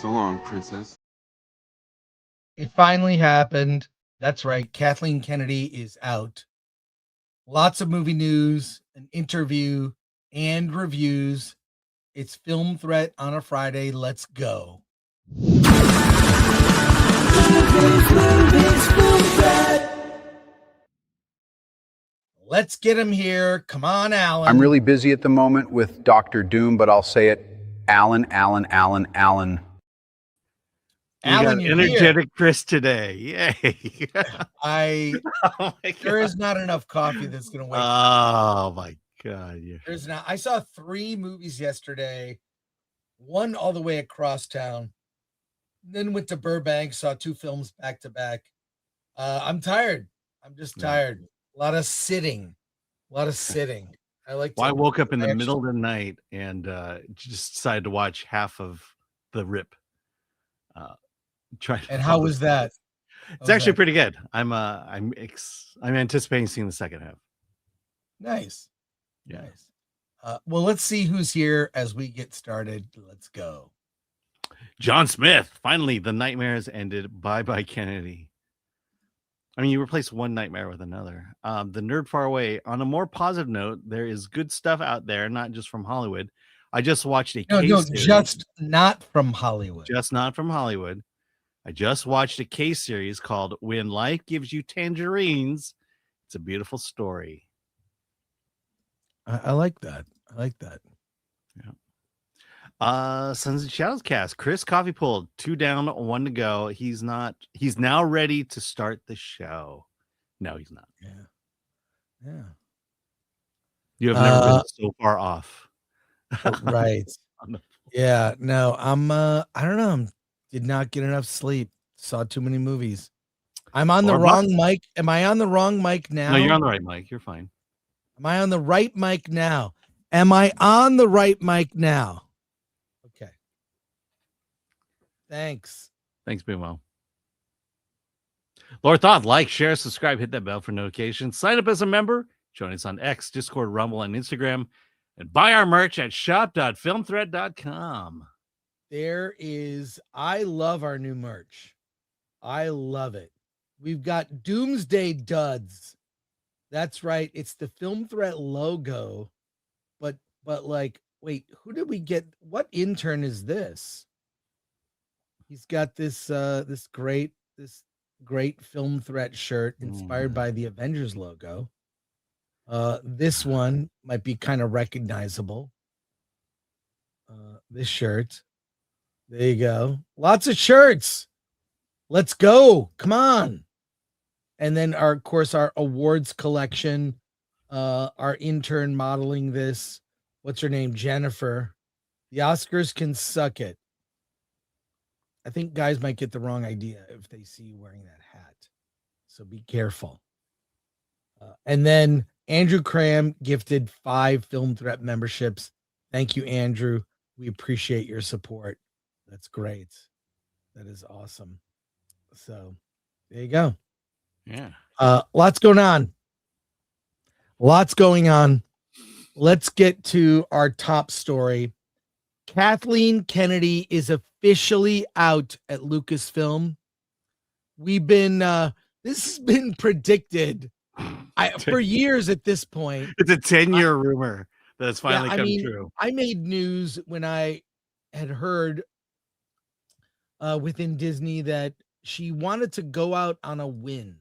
So long, princess. It finally happened. That's right. Kathleen Kennedy is out. Lots of movie news, an interview, and reviews. It's Film Threat on a Friday. Let's go. Let's get him here. Come on, Alan. I'm really busy at the moment with Dr. Doom, but I'll say it. Alan. Alan, you're energetic here. Chris today. Yay. There is not enough coffee that's going to wake Oh my God. Yeah. There's not. I saw 3 movies yesterday, one all the way across town. Then went to Burbank, saw 2 films back to back. I'm tired. I'm just tired. A lot of sitting. I like. I woke up in the middle of the night and just decided to watch half of the Rip. And how was that? It's actually pretty good. I'm anticipating seeing the second half. Nice. Nice. Well, let's see who's here as we get started. Let's go. John Smith. Finally, the nightmares ended. Bye-bye, Kennedy. I mean, you replace one nightmare with another. The Nerd Far Away. On a more positive note, there is good stuff out there, not just from Hollywood. I just watched a case series. Just not from Hollywood. Just not from Hollywood. I just watched a case series called When Life Gives You Tangerines. It's a beautiful story. I like that. Yeah. Sons and Shadows cast. Chris Coffee pulled 2 down, 1 to go. He's now ready to start the show. No, he's not. Yeah. You have never been so far off. Right. Yeah. No, I don't know. Did not get enough sleep. Saw too many movies. I'm on the wrong mic. Am I on the wrong mic now? No, you're on the right mic. You're fine. Am I on the right mic now? Okay. Thanks. Thanks, Bimo. Lord Thoth, like, share, subscribe, hit that bell for notifications. Sign up as a member. Join us on X, Discord, Rumble, and Instagram. And buy our merch at shop.filmthreat.com. I love our new merch. I love it. We've got Doomsday Duds. That's right. It's the Film Threat logo. But like, wait, who did we get? What intern is this? He's got this great Film Threat shirt inspired by the Avengers logo. This one might be kind of recognizable. This shirt. There you go. Lots of shirts. Let's go. Come on. And then our awards collection. Our intern modeling this. What's her name? Jennifer. The Oscars can suck it. I think guys might get the wrong idea if they see you wearing that hat. So be careful. And then Andrew Cram gifted 5 Film Threat memberships. Thank you, Andrew. We appreciate your support. That's great. That is awesome. So there you go. Yeah. Lots going on. Let's get to our top story. Kathleen Kennedy is officially out at Lucasfilm. We've been this has been predicted for years at this point. It's a 10-year rumor that's finally come true. I made news when I had heard within Disney that she wanted to go out on a win.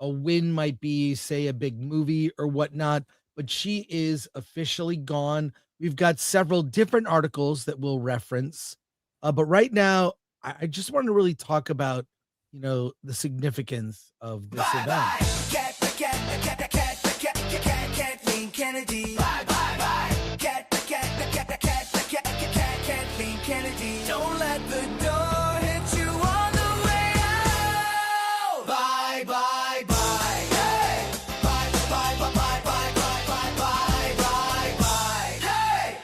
A win might be, say, a big movie or whatnot, but she is officially gone. We've got several different articles that we'll reference. But right now, I just want to really talk about, the significance of this event. Kathleen Kennedy. Bye, bye, bye. Kathleen Kennedy. Don't let the door hit you on the way out. Bye, bye, bye. Hey. Bye, bye, bye, bye, bye, bye, bye, bye, bye, bye. Hey.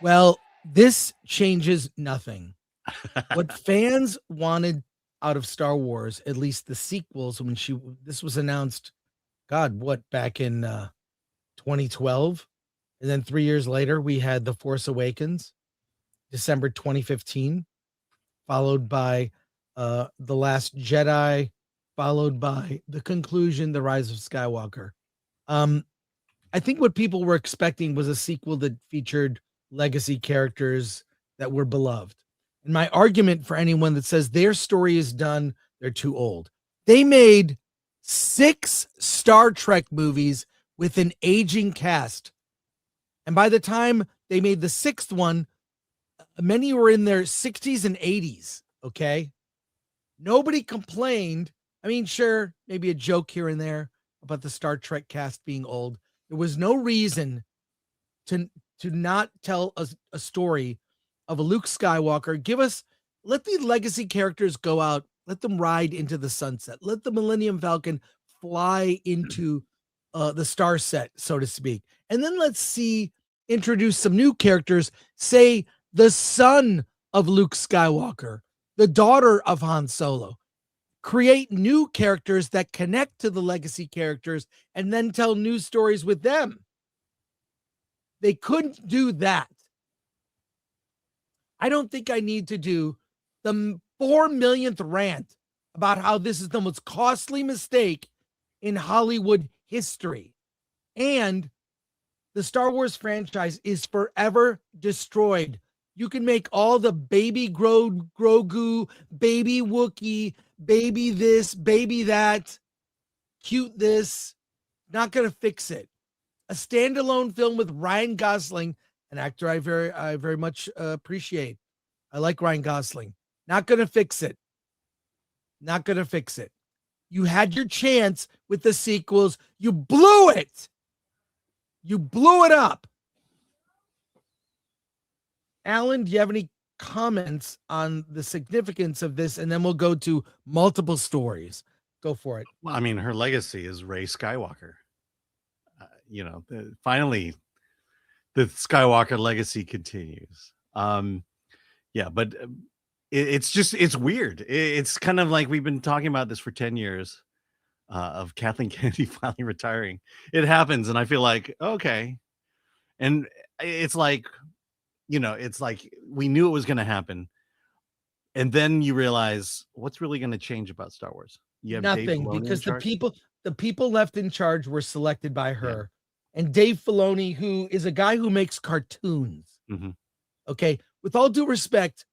Well, this changes nothing. What fans wanted out of Star Wars, at least the sequels, when this was announced, back in 2012, and then 3 years later we had The Force Awakens, December 2015. followed by The Last Jedi, followed by the conclusion, The Rise of Skywalker. I think what people were expecting was a sequel that featured legacy characters that were beloved. And my argument for anyone that says their story is done, they're too old. They made 6 Star Trek movies with an aging cast. And by the time they made the 6th one, many were in their 60s and 80s. Okay. Nobody complained. I mean, sure, maybe a joke here and there about the Star Trek cast being old. There was no reason to not tell a story of a Luke Skywalker. Let the legacy characters go out. Let them ride into the sunset. Let the Millennium Falcon fly into the star set, so to speak. And then let's introduce some new characters, say the son of Luke Skywalker, the daughter of Han Solo. Create new characters that connect to the legacy characters and then tell new stories with them. They couldn't do that. I don't think I need to do the 4 millionth rant about how this is the most costly mistake in Hollywood history. And the Star Wars franchise is forever destroyed. You can make all the baby Grogu, baby Wookiee, baby this, baby that, cute this, not going to fix it. A standalone film with Ryan Gosling, an actor I very much appreciate. I like Ryan Gosling. Not going to fix it. Not going to fix it. You had your chance with the sequels. You blew it. You blew it up. Alan, do you have any comments on the significance of this? And then we'll go to multiple stories. Go for it. Well, I mean, her legacy is Rey Skywalker. Finally, the Skywalker legacy continues. But it's weird. It's kind of like we've been talking about this for 10 years of Kathleen Kennedy finally retiring. It happens, and I feel like, okay. And it's like, it's like we knew it was going to happen. And then you realize what's really going to change about Star Wars. You have nothing, because the people left in charge were selected by her. Yeah. And Dave Filoni, who is a guy who makes cartoons. Mm-hmm. Okay. With all due respect,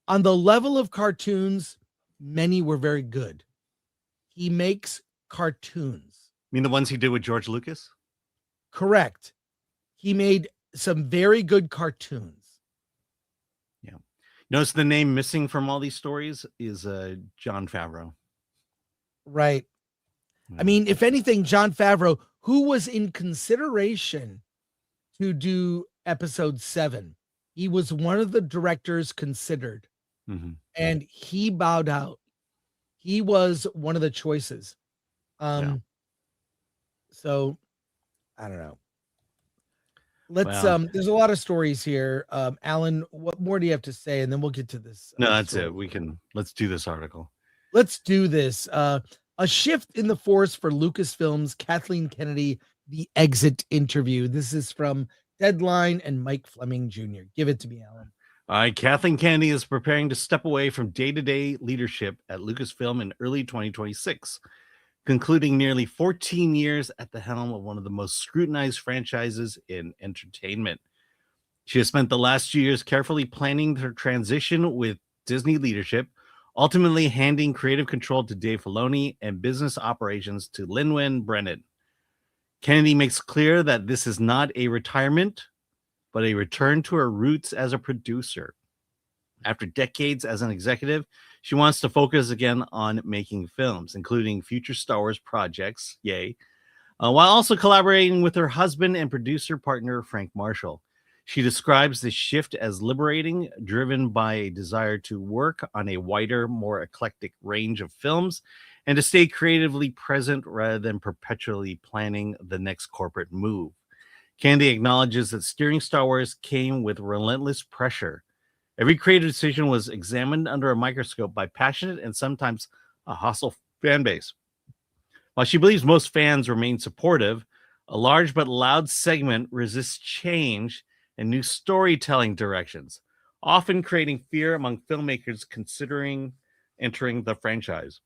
on the level of cartoons, many were very good. He makes cartoons. You mean the ones he did with George Lucas? Correct. He made some very good cartoons. Yeah. Notice the name missing from all these stories is Jon Favreau. Right. I mean, if anything, Jon Favreau, who was in consideration to do episode 7, he was one of the directors considered, and he bowed out. He was one of the choices. So I don't know. Let's there's a lot of stories here. Alan, what more do you have to say? And then we'll get to this. No, that's it. Let's do this article. Let's do this. A shift in the force for Lucasfilm's Kathleen Kennedy, the exit interview. This is from Deadline and Mike Fleming Jr. Give it to me, Alan. All right. Kathleen Kennedy is preparing to step away from day-to-day leadership at Lucasfilm in early 2026, concluding nearly 14 years at the helm of one of the most scrutinized franchises in entertainment. She has spent the last 2 years carefully planning her transition with Disney leadership, ultimately handing creative control to Dave Filoni and business operations to Lin-Wen Brennan. Kennedy makes clear that this is not a retirement, but a return to her roots as a producer. After decades as an executive, she wants to focus again on making films, including future Star Wars projects, while also collaborating with her husband and producer partner, Frank Marshall. She describes this shift as liberating, driven by a desire to work on a wider, more eclectic range of films and to stay creatively present rather than perpetually planning the next corporate move. Kennedy acknowledges that steering Star Wars came with relentless pressure. Every creative decision was examined under a microscope by passionate and sometimes a hostile fan base. While she believes most fans remain supportive, a large but loud segment resists change and new storytelling directions. often creating fear among filmmakers considering entering the franchise.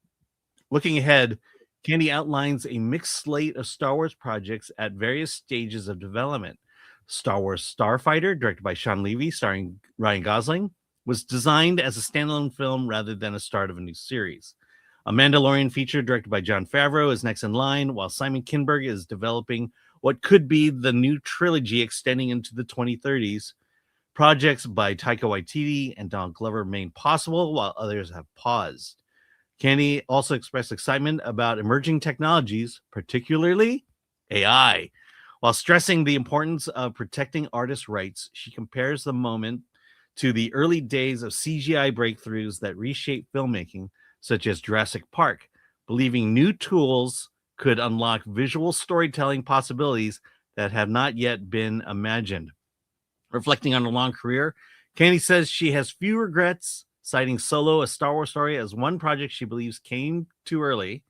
Looking ahead, Candy outlines a mixed slate of Star Wars projects at various stages of development. Star Wars Starfighter, directed by Sean Levy, starring Ryan Gosling, was designed as a standalone film rather than a start of a new series. A Mandalorian feature directed by Jon Favreau is next in line, while Simon Kinberg is developing what could be the new trilogy extending into the 2030s. Projects by Taika Waititi and Donald Glover remain possible, while others have paused. Candy also expressed excitement about emerging technologies, particularly AI. While stressing the importance of protecting artists' rights, she compares the moment to the early days of CGI breakthroughs that reshaped filmmaking, such as Jurassic Park, believing new tools could unlock visual storytelling possibilities that have not yet been imagined. Reflecting on her long career, Candy says she has few regrets, citing Solo, a Star Wars story, as one project she believes came too early.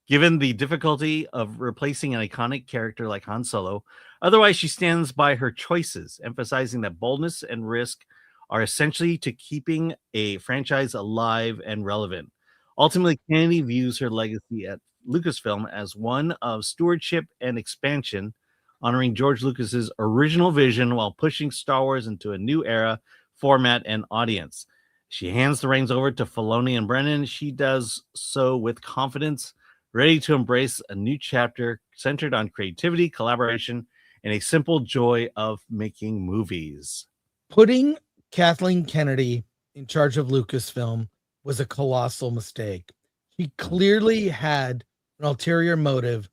Given the difficulty of replacing an iconic character like Han Solo, otherwise she stands by her choices, emphasizing that boldness and risk are essentially to keeping a franchise alive and relevant. Ultimately, Candy views her legacy at Lucasfilm as one of stewardship and expansion, honoring George Lucas's original vision while pushing Star Wars into a new era, format, and audience. She hands the reins over to Filoni and Brennan. She does so with confidence, ready to embrace a new chapter centered on creativity, collaboration, and a simple joy of making movies. Putting Kathleen Kennedy in charge of Lucasfilm was a colossal mistake. She clearly had an ulterior motive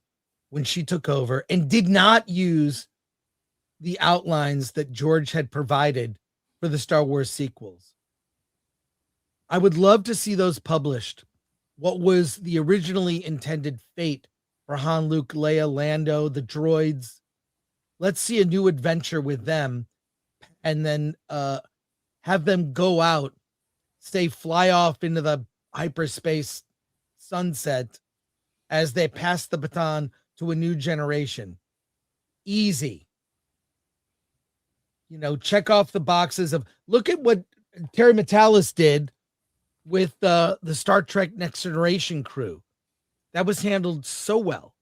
when she took over and did not use the outlines that George had provided for the Star Wars sequels. I would love to see those published. What was the originally intended fate for Han, Luke, Leia, Lando, the droids? Let's see a new adventure with them, and then have them go out, say, fly off into the hyperspace sunset as they pass the baton to a new generation. Easy. Check off the boxes of, look at what Terry Matalas did with the Star Trek Next Generation crew. That was handled so well.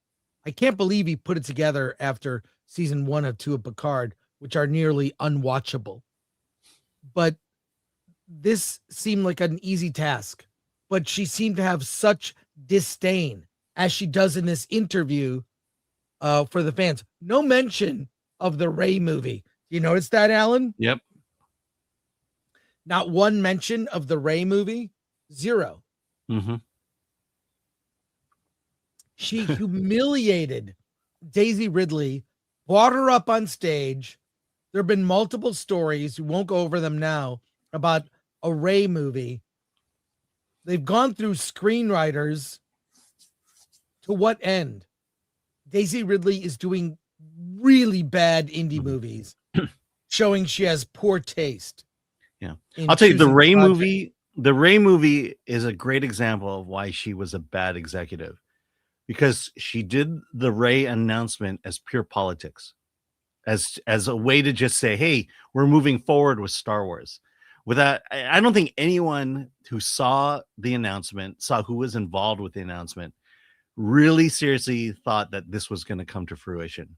I can't believe he put it together after season 1 of 2 of Picard, which are nearly unwatchable. But this seemed like an easy task. But she seemed to have such disdain, as she does in this interview for the fans. No mention of the Rey movie. You notice that, Alan? Yep. Not one mention of the Rey movie. 0. Mm-hmm. She humiliated Daisy Ridley, brought her up on stage. There have been multiple stories, we won't go over them now, about a Rey movie. They've gone through screenwriters. To what end? Daisy Ridley is doing really bad indie movies, showing she has poor taste. Yeah. I'll tell you, the Rey movie is a great example of why she was a bad executive, because she did the Rey announcement as pure politics, as a way to just say, hey, we're moving forward with Star Wars. Without, I don't think anyone who saw the announcement, saw who was involved with the announcement, really seriously thought that this was going to come to fruition.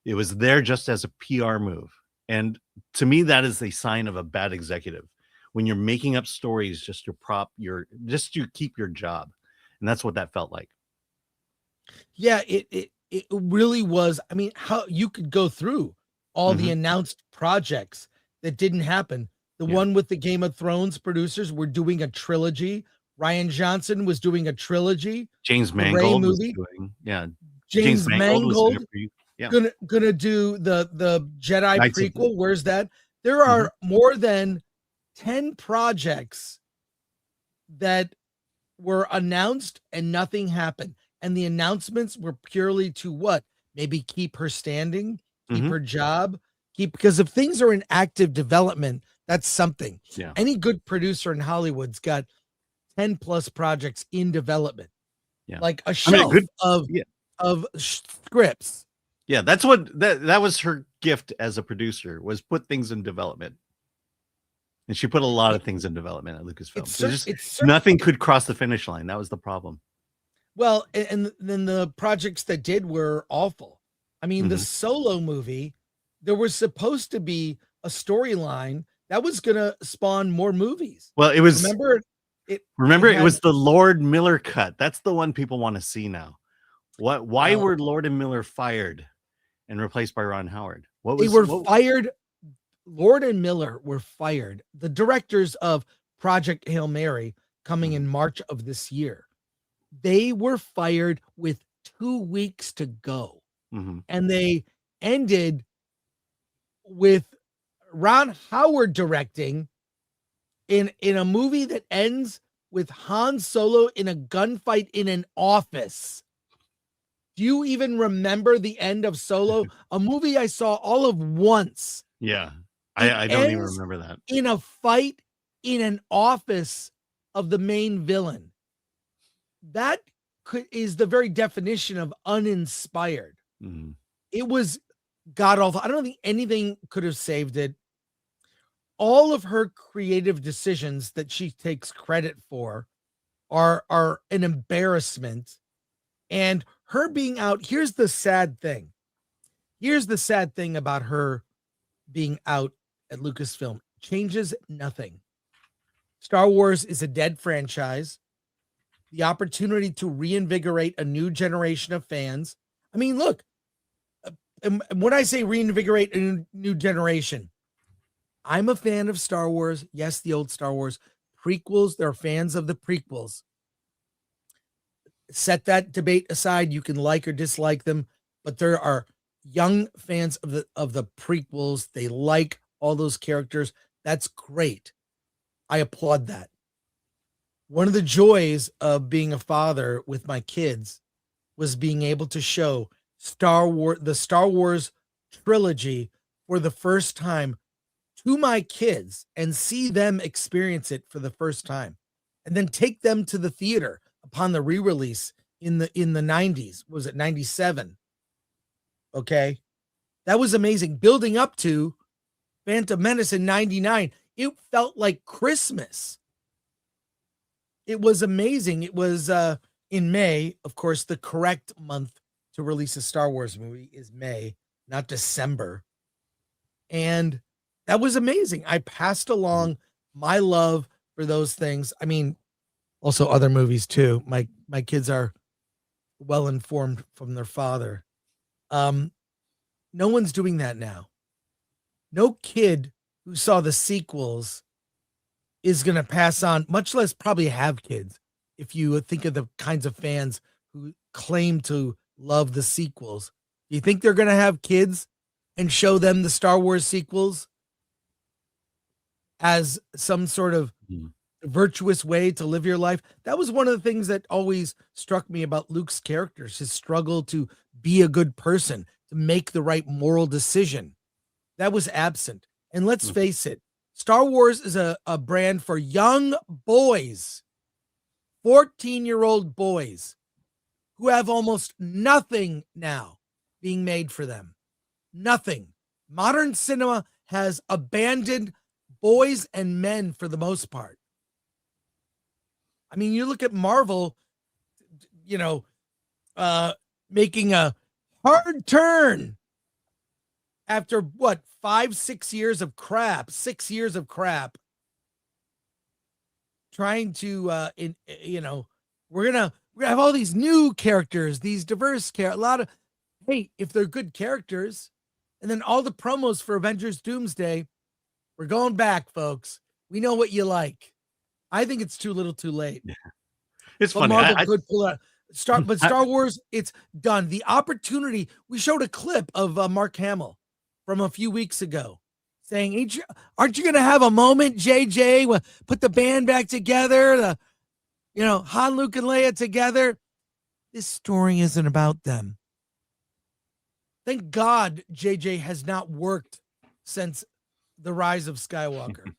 It was there just as a PR move. And to me, that is a sign of a bad executive, when you're making up stories just to keep your job. And that's what that felt like. Yeah, it really was. I mean, how you could go through all the announced projects that didn't happen. The one with the Game of Thrones producers were doing a trilogy. Rian Johnson was doing a trilogy. James Mangold was doing, James Mangold yeah. gonna do the Jedi Knights prequel. Where's that? There are more than 10 projects that were announced and nothing happened. And the announcements were purely to what? Maybe keep her standing, keep her job, because if things are in active development, that's something. Yeah. Any good producer in Hollywood's got 10 plus projects in development. Yeah. Like a shelf of scripts. Yeah, that's what that was her gift as a producer, was put things in development. And she put a lot of things in development at Lucasfilm. It's Nothing could cross the finish line. That was the problem. Well, and then the projects that did were awful. I mean, the Mhm. Solo movie, there was supposed to be a storyline that was going to spawn more movies. Well, it was Remember, it had- was the Lord Miller cut. That's the one people want to see now. Why Well- were Lord and Miller fired and replaced by Ron Howard? they were fired. Lord and Miller were fired. The directors of Project Hail Mary, coming in March of this year, they were fired with 2 weeks to go. Mhm. And they ended with Ron Howard directing in a movie that ends with Han Solo in a gunfight in an office. Do you even remember the end of Solo? A movie I saw all of once. Yeah. It I don't even ends remember that. in a fight in an office of the main villain. That is the very definition of uninspired. Mhm. It was god awful. I don't think anything could have saved it. All of her creative decisions that she takes credit for are an embarrassment. And her being out, here's the sad thing. Here's the sad thing about her being out at Lucasfilm. Changes nothing. Star Wars is a dead franchise. The opportunity to reinvigorate a new generation of fans. I mean, look, and when I say reinvigorate a new generation, I'm a fan of Star Wars. Yes, the old Star Wars prequels. They're fans of the prequels. Set that debate aside. You can like or dislike them, but there are young fans of the prequels. They like all those characters. That's great. I applaud that. One of the joys of being a father with my kids was being able to show the Star Wars trilogy for the first time to my kids and see them experience it for the first time, and then take them to the theater upon the re-release in the 90s. Was it 97? Okay. That was amazing. Building up to Phantom Menace in 99, it felt like Christmas. It was amazing. It was in May. Of course, the correct month to release a Star Wars movie is May, not December. And that was amazing. I passed along my love for those things. I mean, also other movies too. My kids are well informed from their father. No one's doing that now. No kid who saw the sequels is going to pass on, much less probably have kids. If you think of the kinds of fans who claim to love the sequels, do you think they're going to have kids and show them the Star Wars sequels as some sort of virtuous way to live your life? That was one of the things that always struck me about Luke's characters, his struggle to be a good person, to make the right moral decision. That was absent. And let's face it, Star Wars is a brand for young boys, 14-year-old boys who have almost nothing now being made for them. Nothing. Modern cinema has abandoned boys and men for the most part. I mean, you look at Marvel, making a hard turn after what, 5-6 years of crap, 6 years of crap, trying to, we're gonna have all these new characters, these diverse hey, if they're good characters, and then all the promos for Avengers Doomsday, we're going back, folks. We know what you like. I think it's too little, too late. It's but funny. Marvel could pull out. Star Wars, it's done. The opportunity. We showed a clip of Mark Hamill from a few weeks ago saying, aren't you going to have a moment, JJ? Put the band back together. Han, Luke, and Leia together. This story isn't about them. Thank God JJ has not worked since the rise of Skywalker.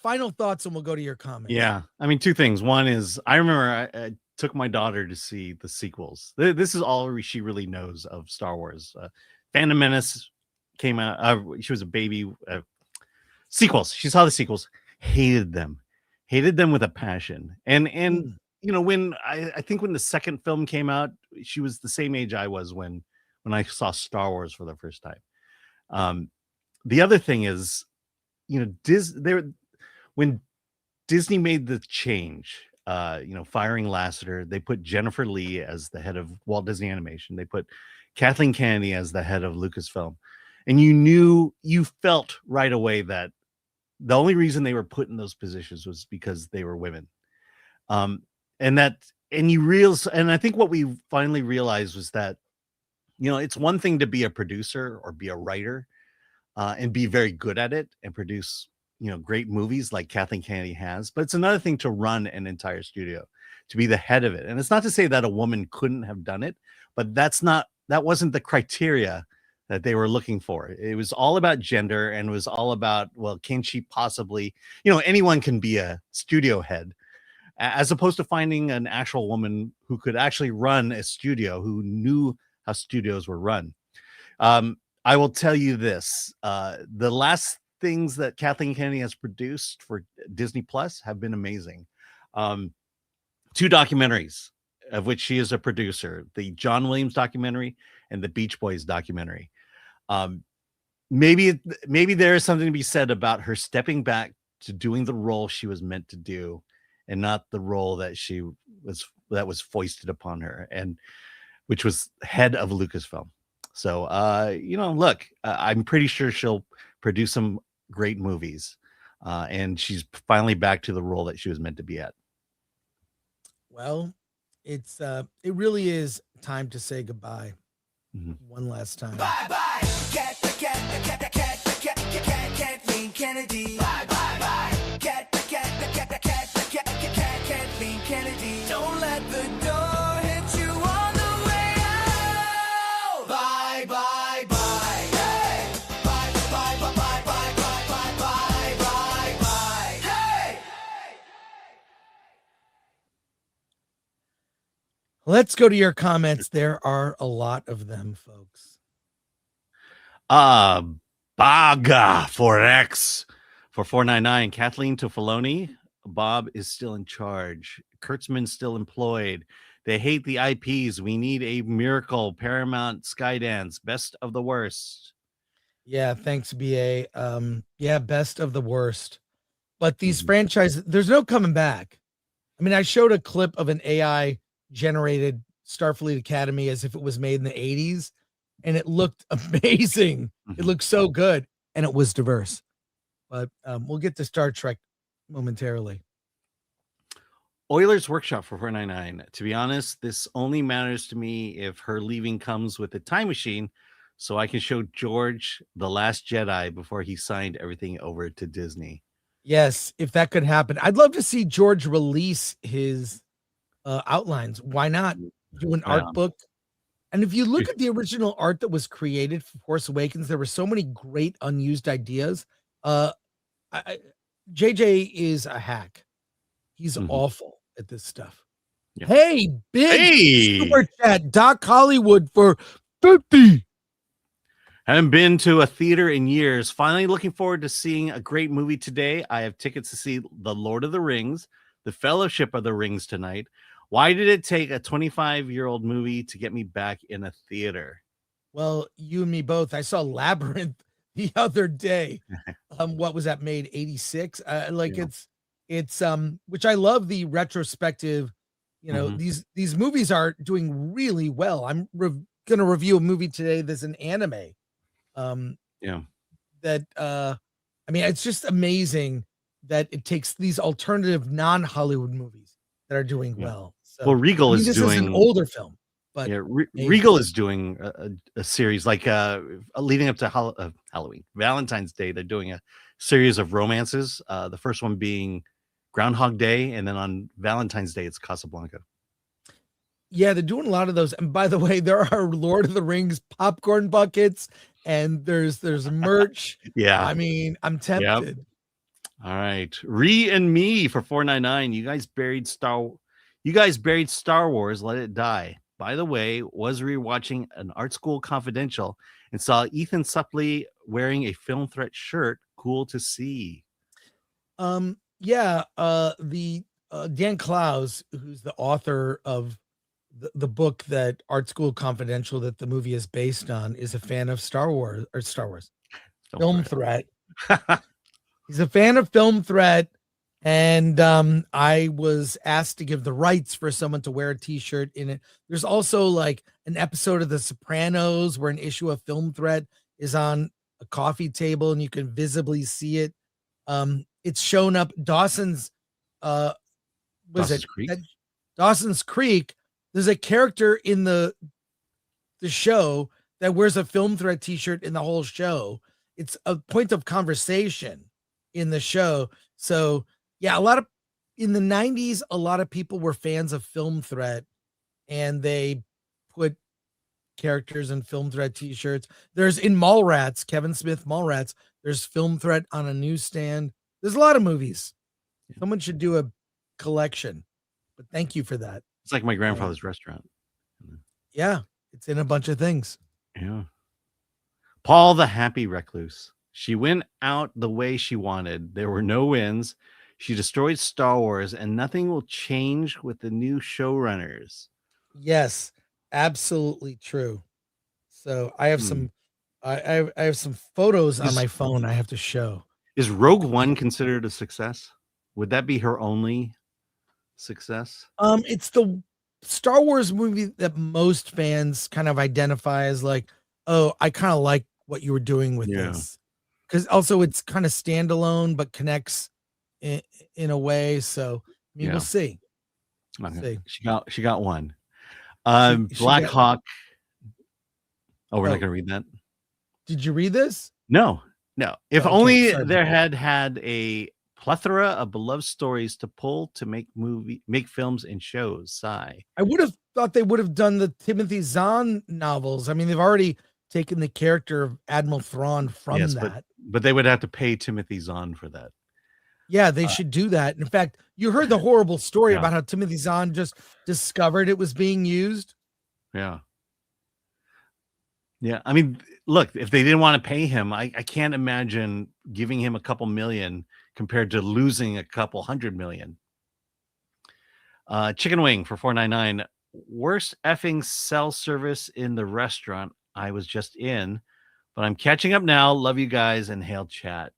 Final thoughts, and we'll go to your comments. Yeah. I mean, two things. One is I remember I took my daughter to see the sequels. This is all she really knows of Star Wars. Phantom Menace came out. She was a baby. Sequels. She saw the sequels. hated them with a passion. And Mm. you know, when I think when the second film came out, she was the same age I was when I saw Star Wars for the first time. The other thing is, you know, when Disney made the change, you know, firing Lasseter, they put Jennifer Lee as the head of Walt Disney Animation. They put Kathleen Kennedy as the head of Lucasfilm. And you felt right away that the only reason they were put in those positions was because they were women. And I think what we finally realized was that, you know, it's one thing to be a producer or be a writer, and be very good at it and produce, you know, great movies like Kathleen Kennedy has. But it's another thing to run an entire studio, to be the head of it. And it's not to say that a woman couldn't have done it, but that wasn't the criteria that they were looking for. It was all about gender, and it was all about, well, can she possibly, you know, anyone can be a studio head, as opposed to finding an actual woman who could actually run a studio, who knew how studios were run. I will tell you this: the last things that Kathleen Kennedy has produced for Disney Plus have been amazing. 2 documentaries of which she is a producer: the John Williams documentary and the Beach Boys documentary. Maybe there is something to be said about her stepping back to doing the role she was meant to do, and not the role that was foisted upon her, and which was head of Lucasfilm. So, you know, look, I'm pretty sure she'll produce some great movies, and she's finally back to the role that she was meant to be at. Well, it really is time to say goodbye Mhm. one last time. Bye bye. Kathleen Kennedy. Bye bye bye. Kathleen Kennedy. Don't let the door hit you on the way out. Bye bye bye. Hey. Bye bye bye bye bye bye bye bye bye bye. Hey. Let's go to your comments. There are a lot of them, folks. Baga for X for 499. Kathleen to Filoni. Bob is still in charge. Kurtzman's still employed. They hate the IPs. We need a miracle. Paramount Skydance. Best of the worst. Yeah, thanks, BA. Yeah, best of the worst. But these Mhm. franchises, there's no coming back. I mean, I showed a clip of an AI generated Starfleet Academy as if it was made in the 80s, and it looked amazing. It Mhm. looked so good, and it was diverse. But we'll get to Star Trek momentarily. Oilers Workshop for 499. To be honest, this only matters to me if her leaving comes with a time machine, so I can show George The Last Jedi before he signed everything over to Disney. Yes, if that could happen. I'd love to see George release his outlines. Why not do an art Yeah. book? And if you look at the original art that was created for Force Awakens, there were so many great unused ideas. JJ is a hack. He's Mhm. awful at this stuff. Yeah. Hey, big Hey! super chat, Doc Hollywood for 50. Haven't been to a theater in years. Finally looking forward to seeing a great movie today. I have tickets to see The Lord of the Rings, The Fellowship of the Rings tonight. Why did it take a 25-year-old movie to get me back in a theater? Well, you and me both. I saw Labyrinth the other day. What was that made? 86? Like Yeah. it's which I love the retrospective, you know, Mhm. these movies are doing really well. I'm gonna review a movie today that's an anime. Yeah. That I mean, it's just amazing that it takes these alternative non-Hollywood movies that are doing Yeah. well. So Well, Regal I mean, is this is an doing older film, but Yeah, amazing. Regal is doing a series like leading up to Halloween, Valentine's Day. They're doing a series of romances. The first one being Groundhog Day, and then on Valentine's Day, it's Casablanca. Yeah, they're doing a lot of those. And by the way, there are Lord of the Rings popcorn buckets, and there's merch. Yeah. I mean, I'm tempted. All right, Re and Me for 499. You guys buried Star Wars. Let it die. By the way, was rewatching an Art School Confidential and saw Ethan Suplee wearing a Film Threat shirt. Cool to see. Yeah, the Dan Clowes, who's the author of the book that Art School Confidential that the movie is based on, is a fan of Star Wars Film Threat. He's a fan of Film Threat, and I was asked to give the rights for someone to wear a T-shirt in it. There's also like an episode of The Sopranos where an issue of Film Threat is on a coffee table and you can visibly see it. It's shown up Dawson's was Dawson's it Creek? Dawson's Creek. There's a character in the show that wears a Film Threat T-shirt in the whole show. It's a point of conversation in the show. So yeah, in the 90s, a lot of people were fans of Film Threat, and they put characters in Film Threat T-shirts. There's in Mallrats, Kevin Smith Mallrats. There's Film Threat on a newsstand. There's a lot of movies. Someone should do a collection. But thank you for that. It's like my grandfather's restaurant. Yeah, it's in a bunch of things. Yeah. Paul the Happy Recluse. She went out the way she wanted. There were no wins. She destroyed Star Wars, and nothing will change with the new showrunners. Yes, absolutely true. So I have some I have some photos on my phone I have to show. Is Rogue One considered a success? Would that be her only success? It's the Star Wars movie that most fans kind of identify as like, oh, I kind of like what you were doing with this. Because also it's kind of standalone but connects in a way. So I mean, we'll see. Okay. She got one. She Black got- Hawk. Oh, we're not gonna read that. Did you read this? No. If Okay, only sorry. there had a plethora of beloved stories to pull to make films and shows. Sigh. I would have thought they would have done the Timothy Zahn novels. I mean, they've already taken the character of Admiral Thrawn from that. But they would have to pay Timothy Zahn for that. Yeah, they should do that. In fact, you heard the horrible story about how Timothy Zahn just discovered it was being used. Yeah. Yeah. I mean, look, if they didn't want to pay him, I can't imagine giving him a couple million compared to losing a couple $100 million. Chicken wing for $4.99. Worst effing cell service in the restaurant I was just in, but I'm catching up now. Love you guys, and hail chat.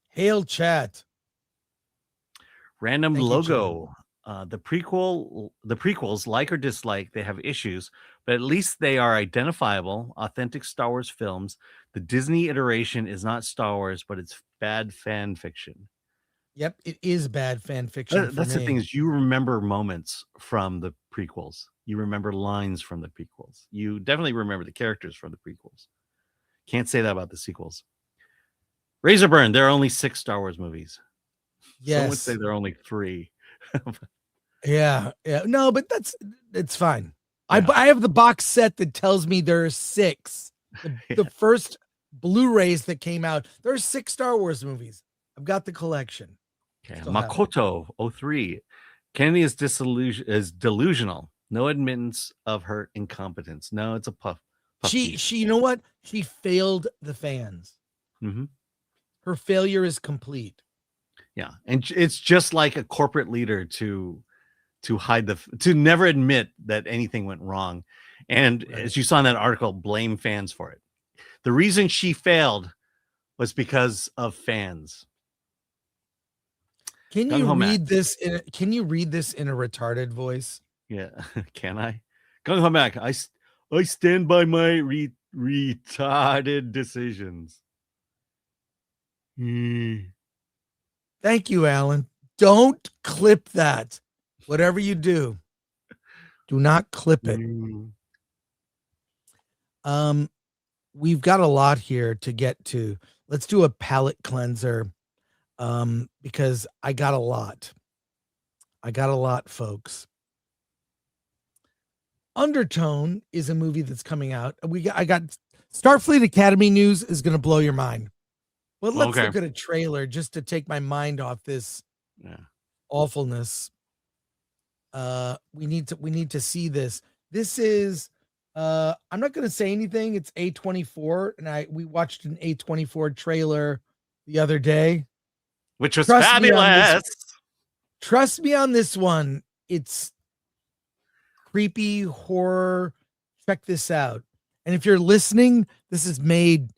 Hail chat. Random Thank you, logo. The prequels, like or dislike, they have issues, but at least they are identifiable, authentic Star Wars films. The Disney iteration is not Star Wars, but it's bad fan fiction. Yep, it is bad fan fiction. That's the thing, is you remember moments from the prequels. You remember lines from the prequels. You definitely remember the characters from the prequels. Can't say that about the sequels. Razorburn, there are only 6 Star Wars movies. Yes. Some would say there are only 3. Yeah. No, but it's fine. Yeah. I have the box set that tells me there are 6. The first Blu-rays that came out, there are 6 Star Wars movies. I've got the collection. Okay. Makoto 03. Kennedy is delusional. No admittance of her incompetence. No, it's a puff. She you know what? She failed the fans. Mm-hmm. Her failure is complete. Yeah, and it's just like a corporate leader to hide to never admit that anything went wrong, and as you saw in that article, blame fans for it. The reason she failed was because of fans. Can you read this in a retarded voice? Yeah, can I? Gung Ho Mac, I stand by my retarded decisions. Thank you, Alan. Don't clip that. Whatever you do, do not clip it. We've got a lot here to get to. Let's do a palate cleanser. Because I got a lot. Folks. Undertone is a movie that's coming out. I got Starfleet Academy news is going to blow your mind. Well, let's look at a trailer just to take my mind off this awfulness. We need to see this. This is I'm not going to say anything. It's A24, and we watched an A24 trailer the other day. which was Trust me on this. fabulous. Trust me on this one. It's creepy horror. Check this out. And if you're listening, this is made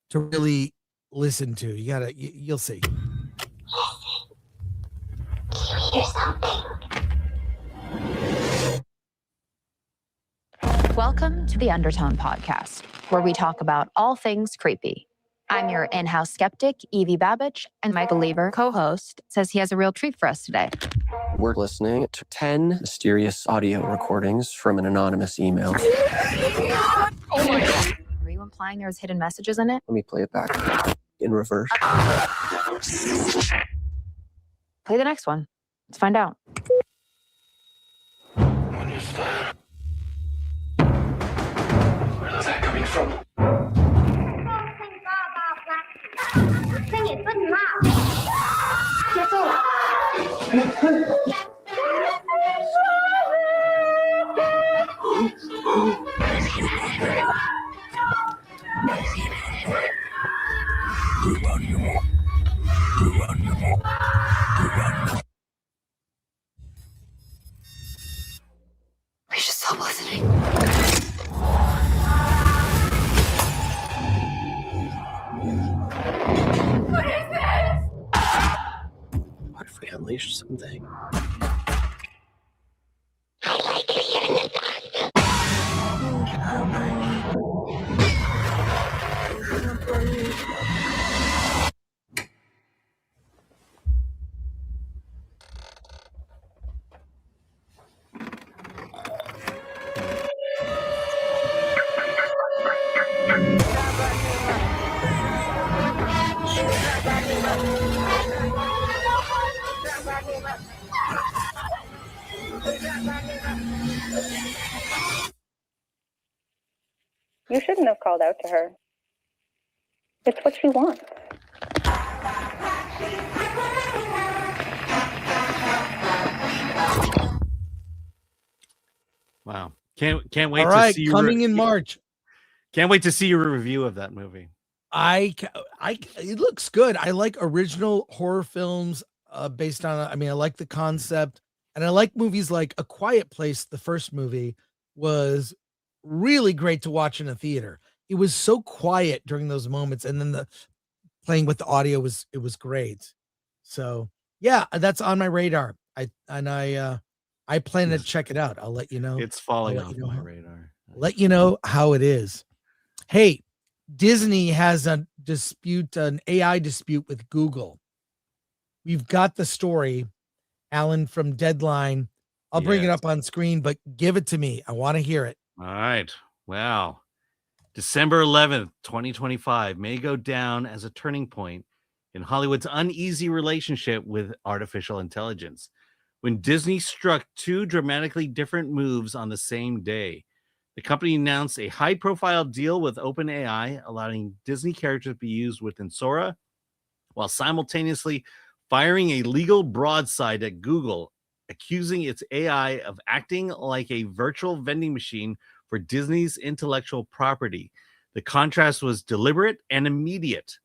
to really listen to. You'll see. Welcome to the Undertone podcast, where we talk about all things creepy. I'm your in-house skeptic, Evie Babbage, and Michael Lieber, co-host, says he has a real treat for us today. We're listening to 10 mysterious audio recordings from an anonymous email. Oh my God. Are you implying there's hidden messages in it? Let me play it back in reverse. Play the next one. Let's find out. What is that? Where is that coming from? 跟你分嘛，接受了。We should stop listening. What if we unleash something? You shouldn't have called out to her. It's what she wants. Wow. Can't wait All right, to see coming in March. Can't wait to see your review of that movie. It looks good. I like original horror films based on, I like the concept, and I like movies like A Quiet Place. The first movie was really great to watch in a theater. It was so quiet during those moments, and then the playing with the audio was great. So yeah, that's on my radar. I plan to check it out. I'll let you know. It's falling off my radar. Let you know how it is. Hey, Disney has an AI dispute with Google. We've got the story, Alan, from Deadline. I'll bring it Yes. up on screen, but give it to me. I want to hear it. All right. Wow. December 11th, 2025 may go down as a turning point in Hollywood's uneasy relationship with artificial intelligence, when Disney struck two dramatically different moves on the same day. The company announced a high-profile deal with OpenAI, allowing Disney characters to be used within Sora, while simultaneously firing a legal broadside at Google, accusing its AI of acting like a virtual vending machine for Disney's intellectual property. The contrast was deliberate and immediate.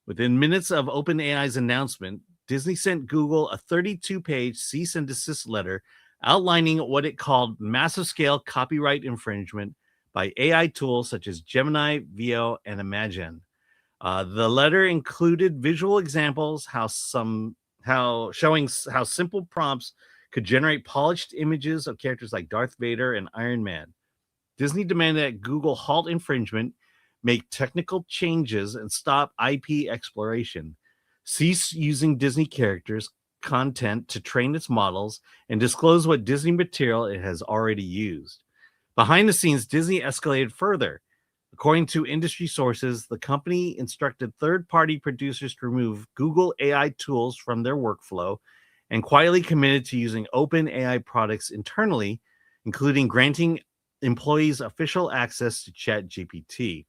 Within minutes of OpenAI's announcement, Disney sent Google a 32-page cease and desist letter outlining what it called massive-scale copyright infringement by AI tools such as Gemini, Veo, and Imagen. The letter included visual examples showing how simple prompts could generate polished images of characters like Darth Vader and Iron Man. Disney demanded that Google halt infringement, make technical changes, and stop IP exploration, cease using Disney characters content to train its models, and disclose what Disney material it has already used. Behind the scenes, Disney escalated further. According to industry sources, the company instructed third-party producers to remove Google AI tools from their workflow and quietly committed to using OpenAI products internally, including granting employees official access to ChatGPT.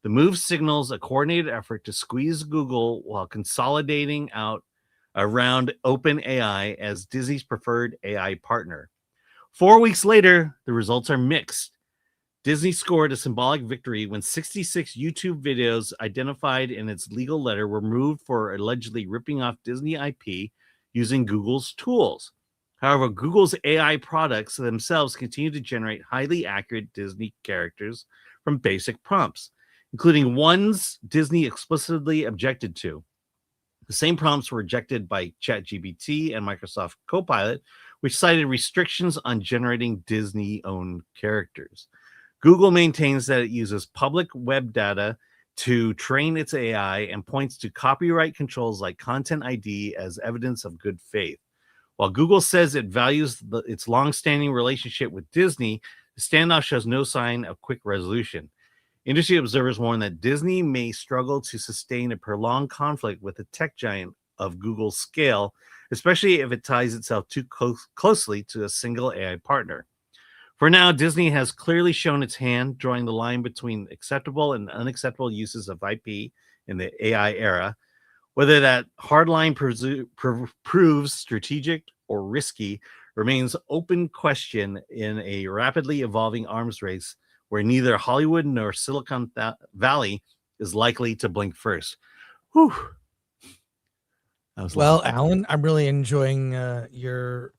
The move signals a coordinated effort to squeeze Google while consolidating out around OpenAI as Disney's preferred AI partner. 4 weeks later, the results are mixed. Disney scored a symbolic victory when 66 YouTube videos identified in its legal letter were removed for allegedly ripping off Disney IP using Google's tools. However, Google's AI products themselves continue to generate highly accurate Disney characters from basic prompts, including ones Disney explicitly objected to. The same prompts were rejected by ChatGPT and Microsoft Copilot, which cited restrictions on generating Disney-owned characters. Google maintains that it uses public web data to train its AI and points to copyright controls like Content ID as evidence of good faith. While Google says it values its long-standing relationship with Disney, the standoff shows no sign of quick resolution. Industry observers warn that Disney may struggle to sustain a prolonged conflict with a tech giant of Google's scale, especially if it ties itself too closely to a single AI partner. For now, Disney has clearly shown its hand, drawing the line between acceptable and unacceptable uses of IP in the AI era. Whether that hardline proves strategic or risky remains open question in a rapidly evolving arms race where neither Hollywood nor Silicon Valley is likely to blink first. Whew. Well, Alan, I'm really enjoying your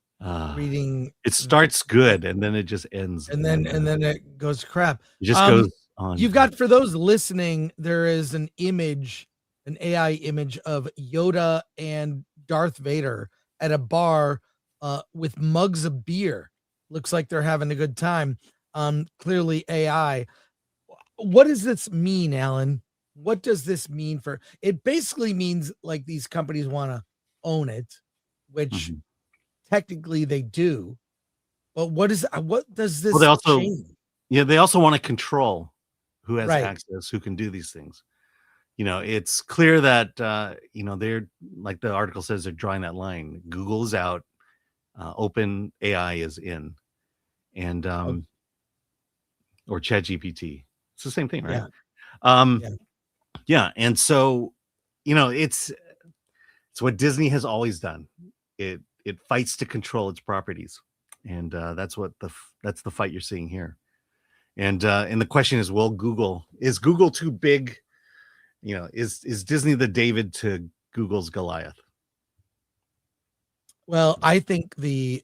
reading. It starts good and then it just ends, and then it goes to crap. It just goes on. You've got, for those listening, there is an image, an AI image of Yoda and Darth Vader at a bar with mugs of beer. Looks like they're having a good time. Clearly AI. What does this mean, Alan? What does this mean for it? Basically means like these companies want to own it, which technically they do. But what does this change? They also want to control who has Right. access, who can do these things. It's clear that they're, like the article says, they're drawing that line. Google is out, open AI is in, and or ChatGPT. It's the same thing, right? Yeah. And so, it's what Disney has always done. It fights to control its properties, and that's the fight you're seeing here. And the question is, is Google too big? Is Disney the David to Google's Goliath? Well, I think the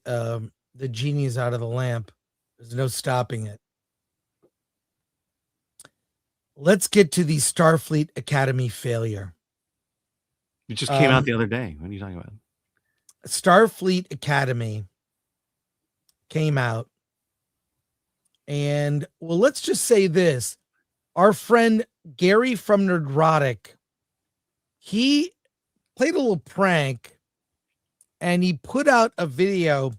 genie is out of the lamp. There's no stopping it. Let's get to the Starfleet Academy failure. It just came out the other day. What are you talking about? Starfleet Academy came out, and well, let's just say this. Our friend Gary from Nerdrotic, he played a little prank, and he put out a video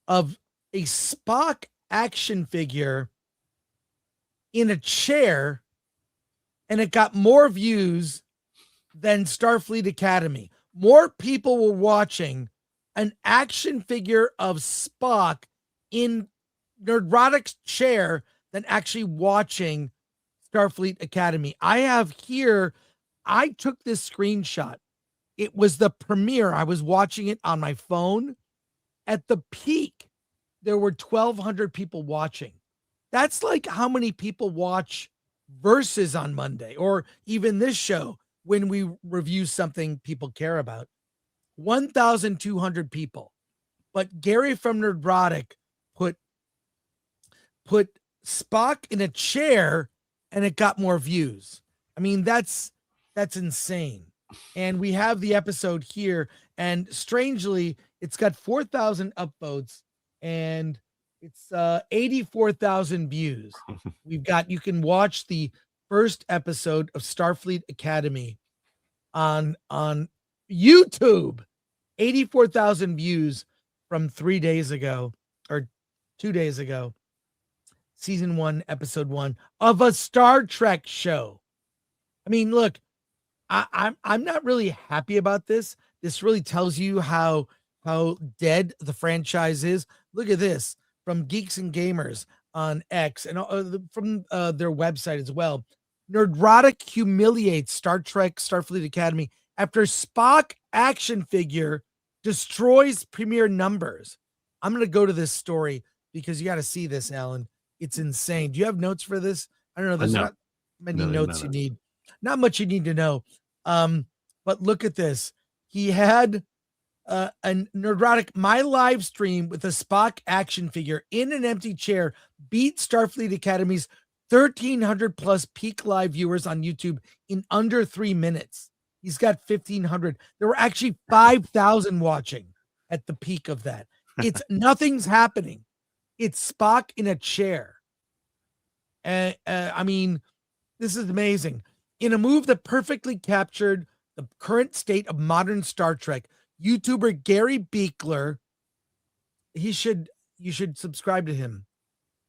of a Spock action figure in a chair, and it got more views than Starfleet Academy. More people were watching an action figure of Spock in Nerdrotic's chair than actually watching Starfleet Academy. I took this screenshot. It was the premiere. I was watching it on my phone. At the peak, there were 1,200 people watching. That's like how many people watch Versus on Monday, or even this show when we review something people care about. 1,200 people. But Gary from Nerdrotic put Spock in a chair, and it got more views. I mean, that's insane. And we have the episode here, and strangely, it's got 4,000 upvotes, and it's 84,000 views. You can watch the first episode of Starfleet Academy on YouTube. 84,000 views from 3 days ago, or 2 days ago. Season 1, episode 1 of a Star Trek show. I mean, look, I'm not really happy about this. This really tells you how dead the franchise is. Look at this from Geeks and Gamers on X, and from their website as well. Nerdrotic humiliates Star Trek Starfleet Academy after Spock action figure destroys premiere numbers. I'm going to go to this story because you got to see this, Alan. It's insane. Do you have notes for this? I don't know. There's No. not many No, notes no. you need. Not much you need to know. But look at this. He had a neurotic my live stream with a Spock action figure in an empty chair beat Starfleet Academy's 1,300 plus peak live viewers on YouTube in under 3 minutes. He's got 1,500. There were actually 5,000 watching at the peak of that. It's nothing's happening. It's Spock in a chair. And I mean, this is amazing. In a move that perfectly captured the current state of modern Star Trek, YouTuber Gary Beekler, you should subscribe to him.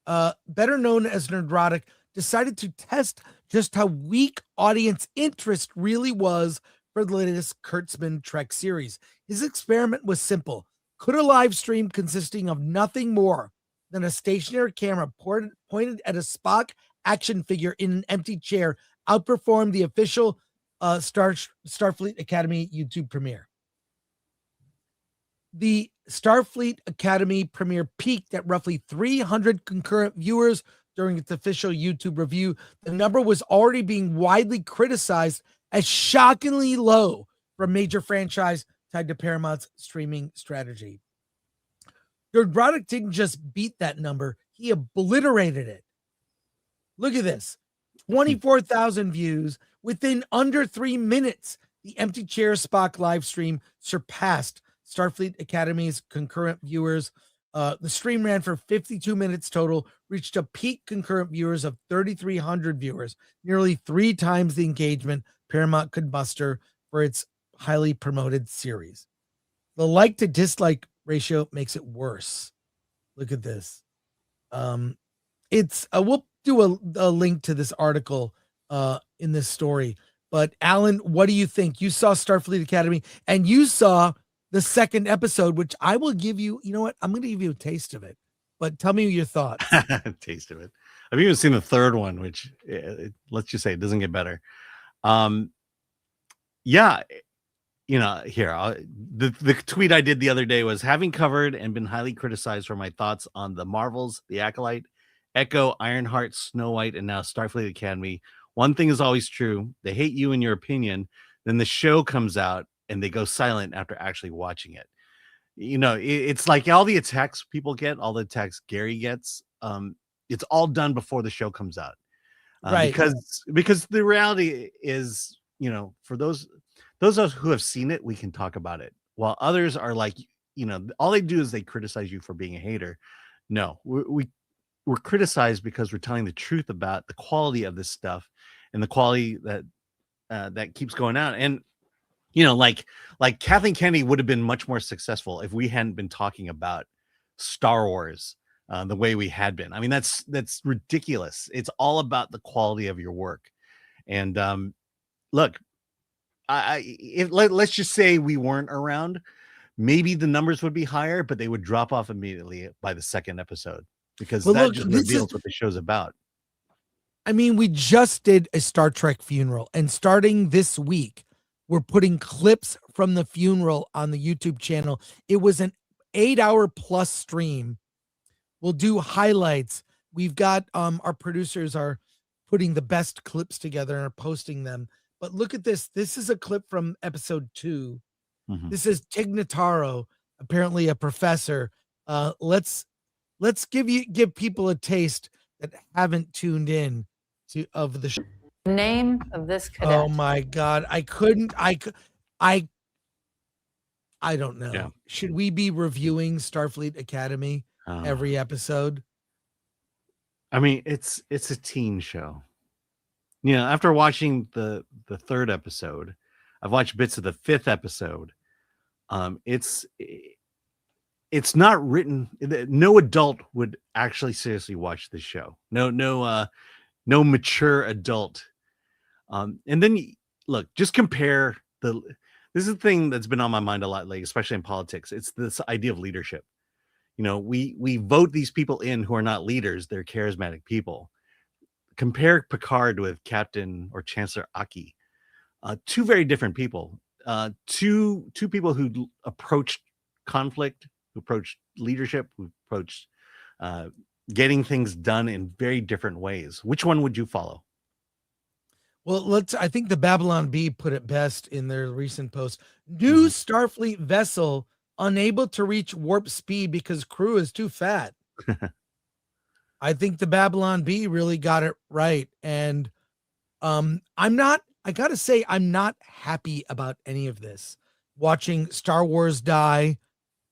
Better known as Nerdrotic, decided to test just how weak audience interest really was for the latest Kurtzman Trek series. His experiment was simple. Could a live stream consisting of nothing more than a stationary camera pointed at a Spock action figure in an empty chair outperform the official Starfleet Academy YouTube premiere? The Starfleet Academy premiere peaked at roughly 300 concurrent viewers during its official YouTube review. The number was already being widely criticized as shockingly low for a major franchise tied to Paramount's streaming strategy. Nerdrotic didn't just beat that number, he obliterated it. Look at this. 24,000 views within under 3 minutes. The empty chair Spock live stream surpassed Starfleet Academy's concurrent viewers. The stream ran for 52 minutes total, reached a peak concurrent viewers of 3,300 viewers, nearly 3 times the engagement Paramount could muster for its highly promoted series. The like to dislike ratio makes it worse. Look at this. It's we'll do a link to this article in this story. But Alan, what do you think? You saw Starfleet Academy and you saw the second episode, which I will give you. You know what? I'm going to give you a taste of it. But tell me your thoughts. Taste of it. I've even seen the third one, which let's just say it doesn't get better. Yeah, you know, here the tweet I did the other day was having covered and been highly criticized for my thoughts on the Marvels, the Acolyte, Echo, Ironheart, Snow White, and now Starfleet Academy. One thing is always true: they hate you and your opinion. Then the show comes out and they go silent after actually watching it. You know, it's like all the attacks people get, all the attacks Gary gets. It's all done before the show comes out, Right. Because the reality is, you know, for those of us who have seen it, we can talk about it, while others are like, you know, all they do is they criticize you for being a hater. No, we're criticized because we're telling the truth about the quality of this stuff and the quality that keeps going out. And you know, like Kathleen Kennedy would have been much more successful if we hadn't been talking about Star Wars the way we had been. I mean, that's ridiculous. It's all about the quality of your work. And look, let's just say we weren't around, maybe the numbers would be higher, but they would drop off immediately by the second episode, because that just reveals what the show's about. I mean, we just did a Star Trek funeral, and starting this week, we're putting clips from the funeral on the YouTube channel. It was an 8-hour plus stream. We'll do highlights. We've got our producers are putting the best clips together and are posting them. But look at this. This is a clip from episode 2. Mhm. This is Tig Notaro, apparently a professor. Let's give people a taste that haven't tuned in of the show. Name of this cadet. Oh my God. I don't know. Yeah. Should we be reviewing Starfleet Academy every episode? I mean, it's a teen show. You know, after watching the third episode, I've watched bits of the 5th episode. It's not written. No adult would actually seriously watch this show. No mature adult. And then look, just compare this is the thing that's been on my mind a lot lately, especially in politics. It's this idea of leadership. You know, we vote these people in who are not leaders. They're charismatic people. Compare Picard with Captain or Chancellor Aki. Two very different people. Two people who approached conflict, who approached leadership, who approached getting things done in very different ways. Which one would you follow? Well, I think the Babylon Bee put it best in their recent post. New Starfleet vessel unable to reach warp speed because crew is too fat. I think the Babylon Bee really got it right. And I gotta say, I'm not happy about any of this. Watching Star Wars die,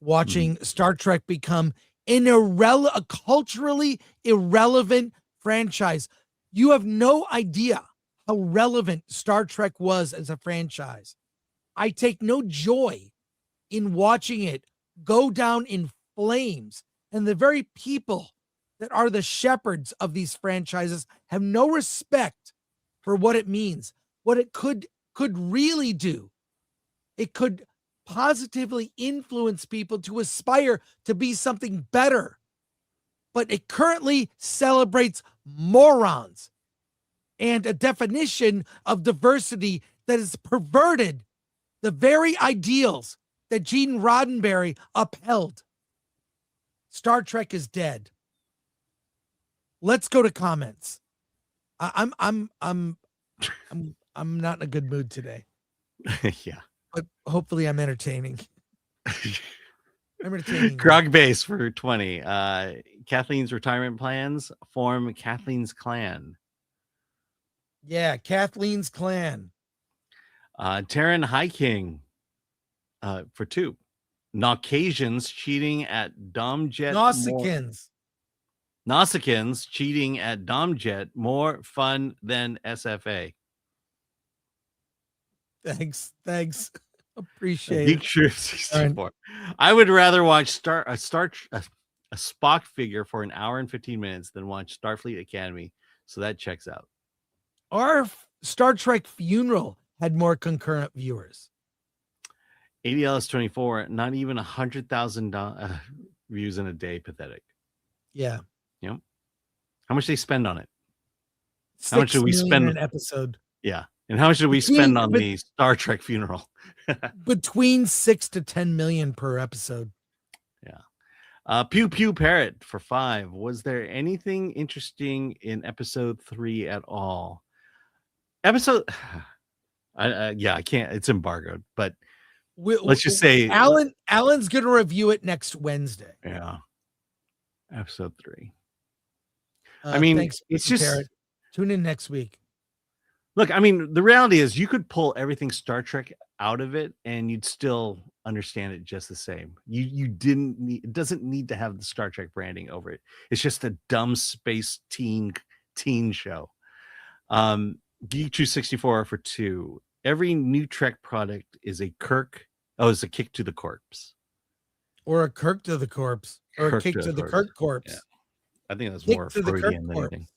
watching Star Trek become a culturally irrelevant franchise. You have no idea how relevant Star Trek was as a franchise. I take no joy in watching it go down in flames. And the very people that are the shepherds of these franchises have no respect for what it means, what it could really do. It could positively influence people to aspire to be something better. But it currently celebrates morons and a definition of diversity that has perverted the very ideals that Gene Roddenberry upheld. Star Trek is dead. Let's go to comments. I'm not in a good mood today. Yeah. But hopefully I'm entertaining. I'm entertaining. Grog Base for 20. Kathleen's retirement plans form Kathleen's clan. Yeah, Kathleen's clan. Taryn High King for 2. Nausicans cheating at Domjet. Nausicaans cheating at Domjet more fun than SFA. Thanks. Appreciate Geek it. Truth 64. I would rather watch a Spock figure for an hour and 15 minutes than watch Starfleet Academy. So that checks out. Our Star Trek funeral had more concurrent viewers. ADLS 24, not even 100,000 views in a day. Pathetic. Yeah. Yep. How much they spend on it? How much do we spend an episode? Yeah. And how much did we spend on the Star Trek funeral? Between 6 to 10 million per episode. Yeah. Pew Pew Parrot for 5. Was there anything interesting in episode 3 at all? I can't. It's embargoed, but let's just say Alan's going to review it next Wednesday. Yeah. Episode 3. I mean, thanks, it's just Parrot. Tune in next week. Look, I mean, the reality is you could pull everything Star Trek out of it and you'd still understand it just the same. It doesn't need to have the Star Trek branding over it. It's just a dumb space teen show. Geek True 64 for 2. Every new Trek product is a is a kick to the corpse. Or a Kirk to the corpse. Or a kick to the Kirk corpse. Yeah. I think that's Kick more to the Freudian Kirk than corpse. anything.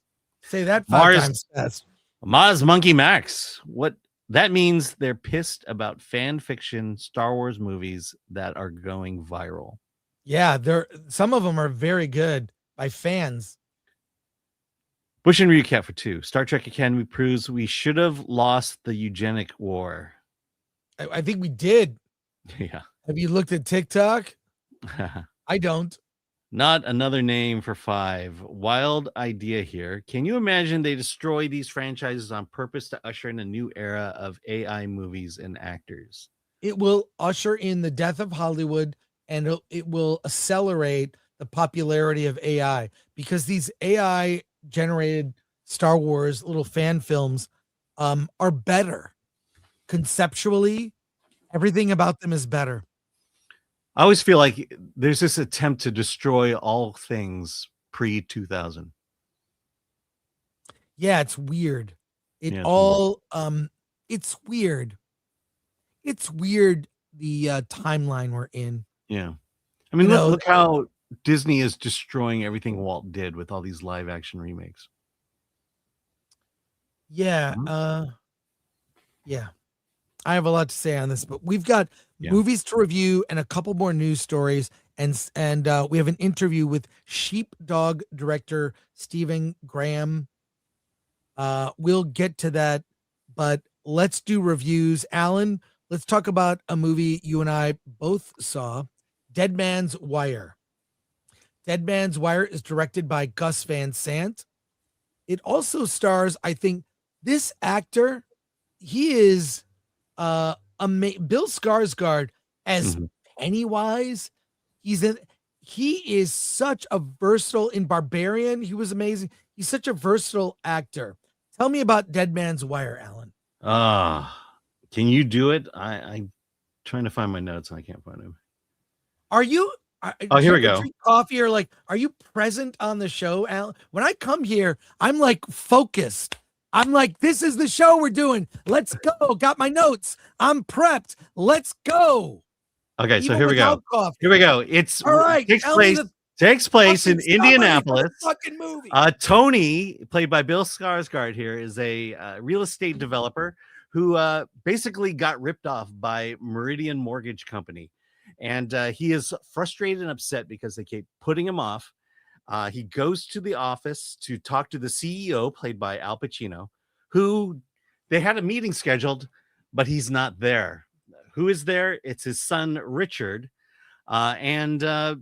Say that 5 times fast. Maz Monkey Max. What that means, they're pissed about fan fiction Star Wars movies that are going viral. Yeah, some of them are very good by fans. Bush and Recap for 2. Star Trek Academy proves we should have lost the eugenic war. I think we did. Yeah. Have you looked at TikTok? I don't. Not another name for 5. Wild idea here. Can you imagine they destroy these franchises on purpose to usher in a new era of AI movies and actors? It will usher in the death of Hollywood, and it will accelerate the popularity of AI, because these AI generated Star Wars little fan films are better conceptually. Everything about them is better. I always feel like there's this attempt to destroy all things pre-2000. Yeah, it's weird. It's weird. It's weird, the timeline we're in. Yeah. I mean, look how Disney is destroying everything Walt did with all these live action remakes. Yeah. Yeah. I have a lot to say on this, but we've got movies to review and a couple more news stories. And we have an interview with Sheepdog director Stephen Grayhm. We'll get to that, but let's do reviews. Alan, let's talk about a movie you and I both saw, Dead Man's Wire. Dead Man's Wire is directed by Gus Van Sant. It also stars, I think, this actor. He is Bill Skarsgård as Pennywise. He is such a versatile in Barbarian. He was amazing. He's such a versatile actor. Tell me about Dead Man's Wire, Alan. Can you do it? I'm trying to find my notes and I can't find them. Are you? Oh, here we go. Coffee or like, are you present on the show, Alan? When I come here, I'm like focused. I'm like, this is the show we're doing. Let's go. Got my notes. I'm prepped. Let's go. Okay, so Even here we go. without coffee. Here we go. It's all right. Takes place in fucking Indianapolis. Fucking movie. Tony, played by Bill Skarsgård here, is a real estate developer who basically got ripped off by Meridian Mortgage Company. And he is frustrated and upset because they keep putting him off. He goes to the office to talk to the CEO, played by Al Pacino, who they had a meeting scheduled, but he's not there. Who is there? It's his son, Richard. So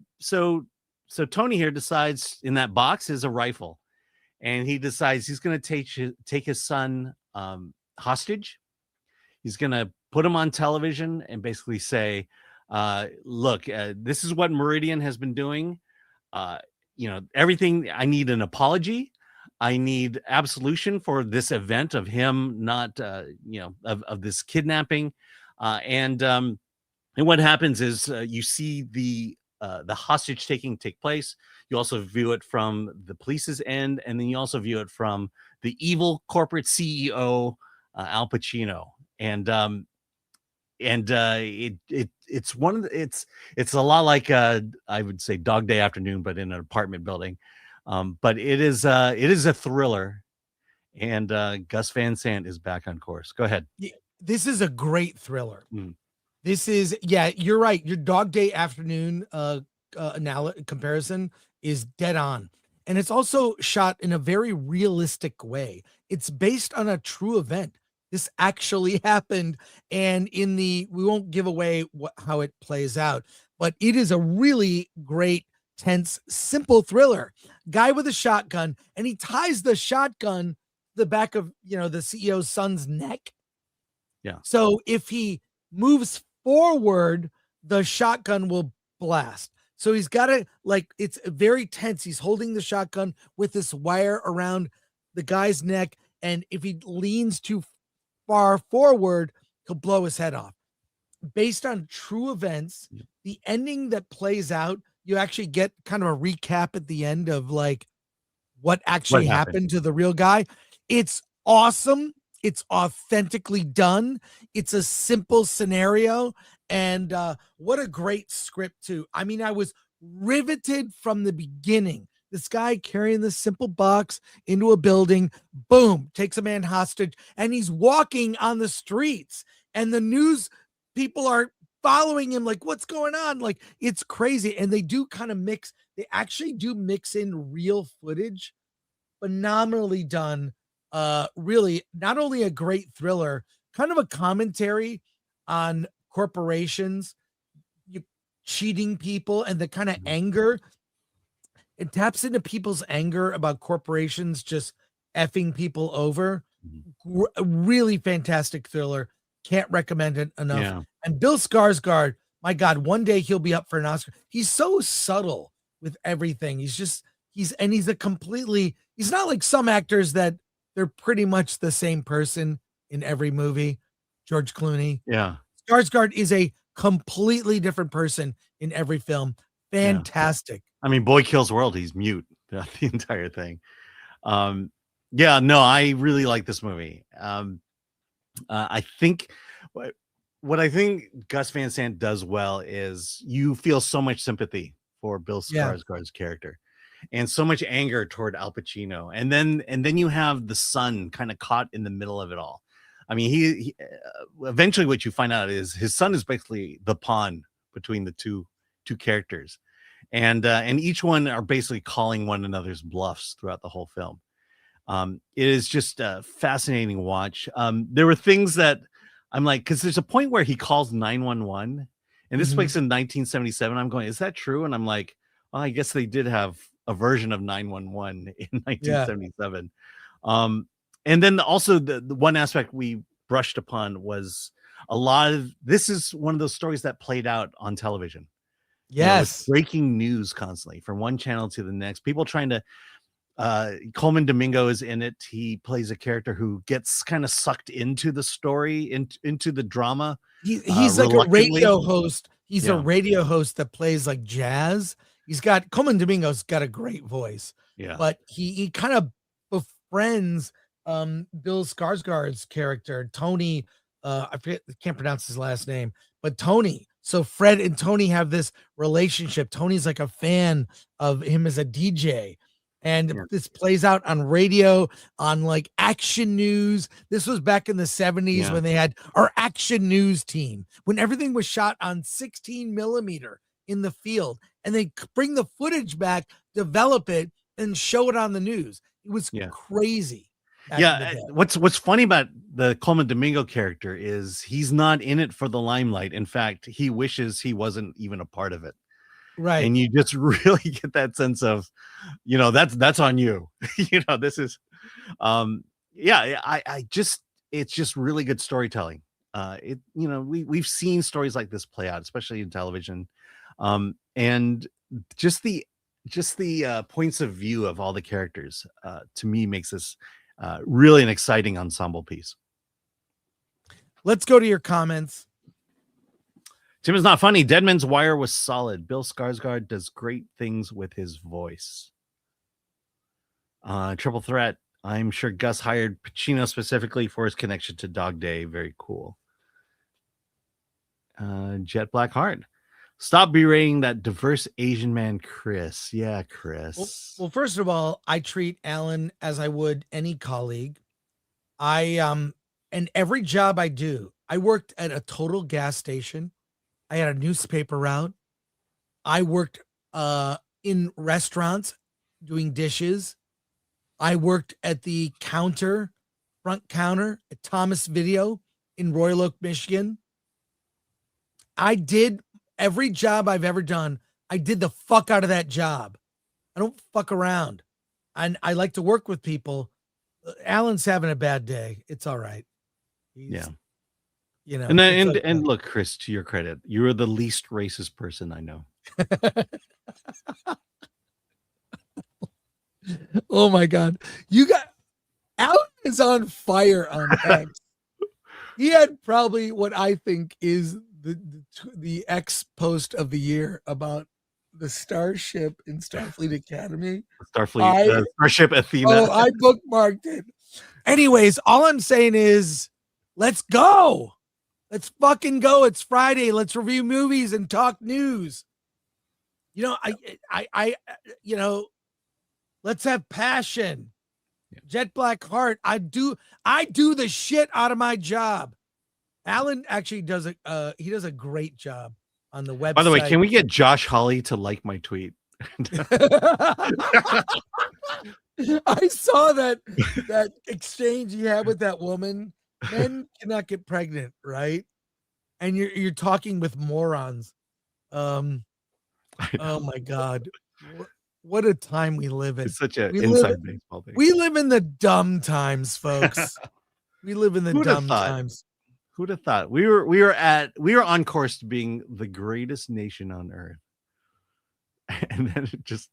Tony here decides in that box is a rifle. And he decides he's going to take his son hostage. He's going to put him on television and basically say, look, this is what Meridian has been doing. Everything. I need an apology. I need absolution for this event of him not, of this kidnapping. And what happens is you see the hostage taking take place. You also view it from the police's end, and then you also view it from the evil corporate CEO, Al Pacino. It's one of the, it's a lot like I would say Dog Day Afternoon, but in an apartment building. But it is a thriller, and Gus Van Sant is back on course. Go ahead. This is a great thriller. This is, yeah, you're right. Your Dog Day Afternoon comparison is dead on. And it's also shot in a very realistic way. It's based on a true event. This actually happened. And we won't give away how it plays out, but it is a really great, tense, simple thriller. Guy with a shotgun, and he ties the shotgun to the back of, the CEO's son's neck. Yeah. So if he moves forward, the shotgun will blast. So he's got to, it's very tense. He's holding the shotgun with this wire around the guy's neck. And if he leans too far forward, he'll blow his head off. Based on true events, the ending that plays out, you actually get kind of a recap at the end of what actually happened to the real guy. It's awesome. It's authentically done. It's a simple scenario. And what a great script, too. I mean, I was riveted from the beginning. This guy carrying this simple box into a building, boom, takes a man hostage, and he's walking on the streets. And the news people are following him like, what's going on? It's crazy. And they actually do mix in real footage. Phenomenally done. Really, not only a great thriller, kind of a commentary on corporations, cheating people, and the kind of anger. It taps into people's anger about corporations just effing people over. Really fantastic thriller. Can't recommend it enough. Yeah. And Bill Skarsgård, my God, one day he'll be up for an Oscar. He's so subtle with everything. He's not like some actors that they're pretty much the same person in every movie. George Clooney. Yeah. Skarsgård is a completely different person in every film. Fantastic. I mean, Boy Kills World, he's mute throughout the entire thing. I really like this movie. I think what I think Gus Van Sant does well is you feel so much sympathy for Bill Skarsgård's character and so much anger toward Al Pacino. And then you have the son kind of caught in the middle of it all. I mean, he eventually what you find out is his son is basically the pawn between the two characters. And each one are basically calling one another's bluffs throughout the whole film. It is just a fascinating watch. There were things that I'm like, because there's a point where he calls 911, and this takes in 1977. I'm going, is that true? And I'm like, I guess they did have a version of 911 in 1977. And then also the one aspect we brushed upon was a lot of this is one of those stories that played out on television. You know, with Yes. breaking news constantly from one channel to the next. People trying to Coleman Domingo is in it. He plays a character who gets kind of sucked into the story, into the drama. He's like a reluctantly. radio host. He's a Yeah. radio host that plays like jazz. Coleman Domingo's got a great voice. Yeah. But he kind of befriends Bill Skarsgård's character, Tony. I can't pronounce his last name, but Tony. So Fred and Tony have this relationship. Tony's like a fan of him as a DJ. And this plays out on radio, on like action news. This was back in the 70s when they had our action news team, when everything was shot on 16 millimeter in the field. And they bring the footage back, develop it, and show it on the news. It was crazy. What's funny about the Coleman Domingo character is he's not in it for the limelight. In fact, he wishes he wasn't even a part of it. Right. And you just really get that sense of, you know, that's on you. You know, this is it's just really good storytelling. We've seen stories like this play out, especially in television. And just the points of view of all the characters to me makes this really an exciting ensemble piece. Let's go to your comments. Tim is not funny. Deadman's Wire was solid. Bill Skarsgård does great things with his voice. Triple Threat. I'm sure Gus hired Pacino specifically for his connection to Dog Day. Very cool. Jet Black Heart. Stop berating that diverse Asian man, Chris. Yeah, Chris. Well, first of all, I treat Alan as I would any colleague. And every job I do, I worked at a total gas station. I had a newspaper route. I worked in restaurants doing dishes. I worked at the front counter at Thomas Video in Royal Oak, Michigan. I did every job I've ever done. I did the fuck out of that job. I don't fuck around. And I like to work with people. Alan's having a bad day. It's all right. You know, and look, Chris, to your credit, you are the least racist person I know. Oh my God. Alan is on fire on X. He had probably what I think is the X post of the year about the starship in Starfleet Academy. Starship Athena. Oh, I bookmarked it. Anyways, all I'm saying is let's go. Let's fucking go. It's Friday. Let's review movies and talk news. You know, let's have passion. Jet Black Heart. I do the shit out of my job. Alan actually does a great job on the website. By the way, can we get Josh Hawley to like my tweet? I saw that exchange he had with that woman. Men cannot get pregnant, right? And you're talking with morons. Oh my God. What a time we live in. It's such an inside baseball thing. We live in the dumb times, folks. We live in the dumb times. Who'd have thought? We were on course to being the greatest nation on earth. And then it just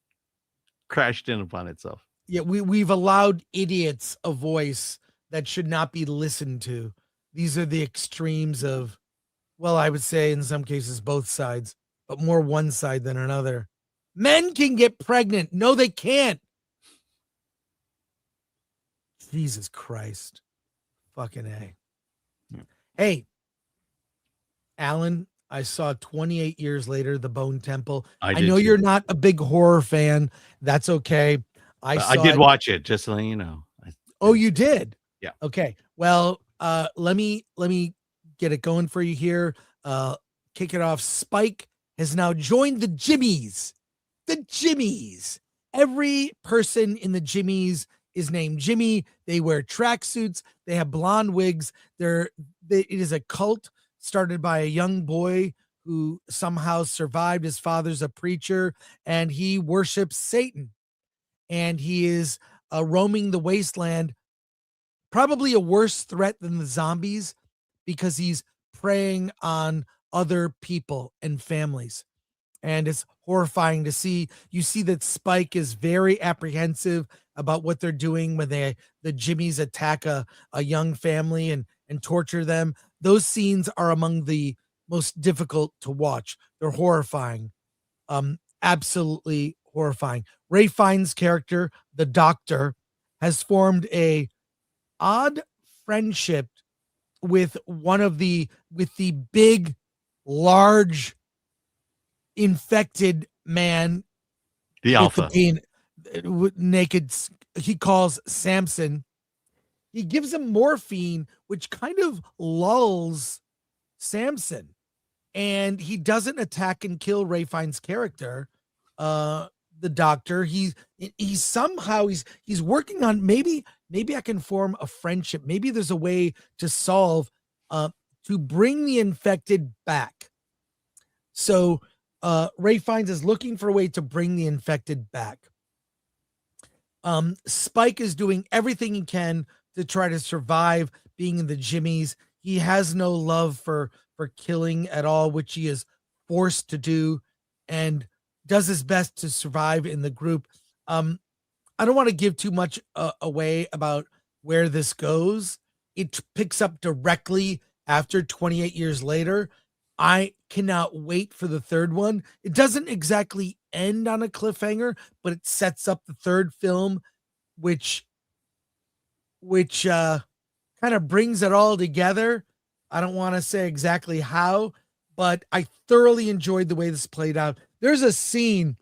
crashed in upon itself. Yeah, we've allowed idiots a voice that should not be listened to. These are the extremes of, well, I would say in some cases both sides, but more one side than another. Men can get pregnant. No, they can't. Jesus Christ. Fucking A. Yeah. Hey, Alan, I saw 28 years later, The Bone Temple. I know you're not a big horror fan. That's okay. I did watch it, just to let you know. Oh, you did? Yeah. Okay. Well, let me get it going for you here. Kick it off. Spike has now joined the Jimmies. The Jimmies. Every person in the Jimmies is named Jimmy. They wear tracksuits. They have blonde wigs. It is a cult started by a young boy who somehow survived. His father's a preacher, and he worships Satan, and he is roaming the wasteland, probably a worse threat than the zombies because he's preying on other people and families. And it's horrifying to see. You see that Spike is very apprehensive about what they're doing when the Jimmies attack a young family and torture them. Those scenes are among the most difficult to watch. They're horrifying. Absolutely horrifying. Ray Fiennes' character, the Doctor, has formed a odd friendship with the big, large, infected man, The Alpha. Naked. He calls Samson. He gives him morphine, which kind of lulls Samson, and he doesn't attack and kill Ray Fiennes' character, the Doctor. He's somehow he's working on maybe I can form a friendship. Maybe there's a way to solve to bring the infected back. So Ray Fiennes is looking for a way to bring the infected back. Spike is doing everything he can to try to survive being in the Jimmies. He has no love for killing at all, which he is forced to do, and does his best to survive in the group. I don't want to give too much away about where this goes. It picks up directly after 28 years later. I cannot wait for the third one. It doesn't exactly end on a cliffhanger, but it sets up the third film, which kind of brings it all together. I don't want to say exactly how, but I thoroughly enjoyed the way this played out. There's a scene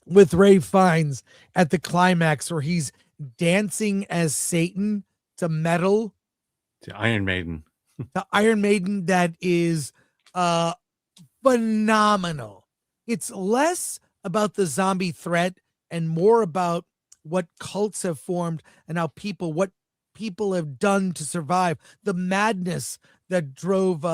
with Ray Fiennes at the climax where he's dancing as Satan to metal. To Iron Maiden. The Iron Maiden that is phenomenal. It's less about the zombie threat and more about what cults have formed and how what people have done to survive. The madness that drove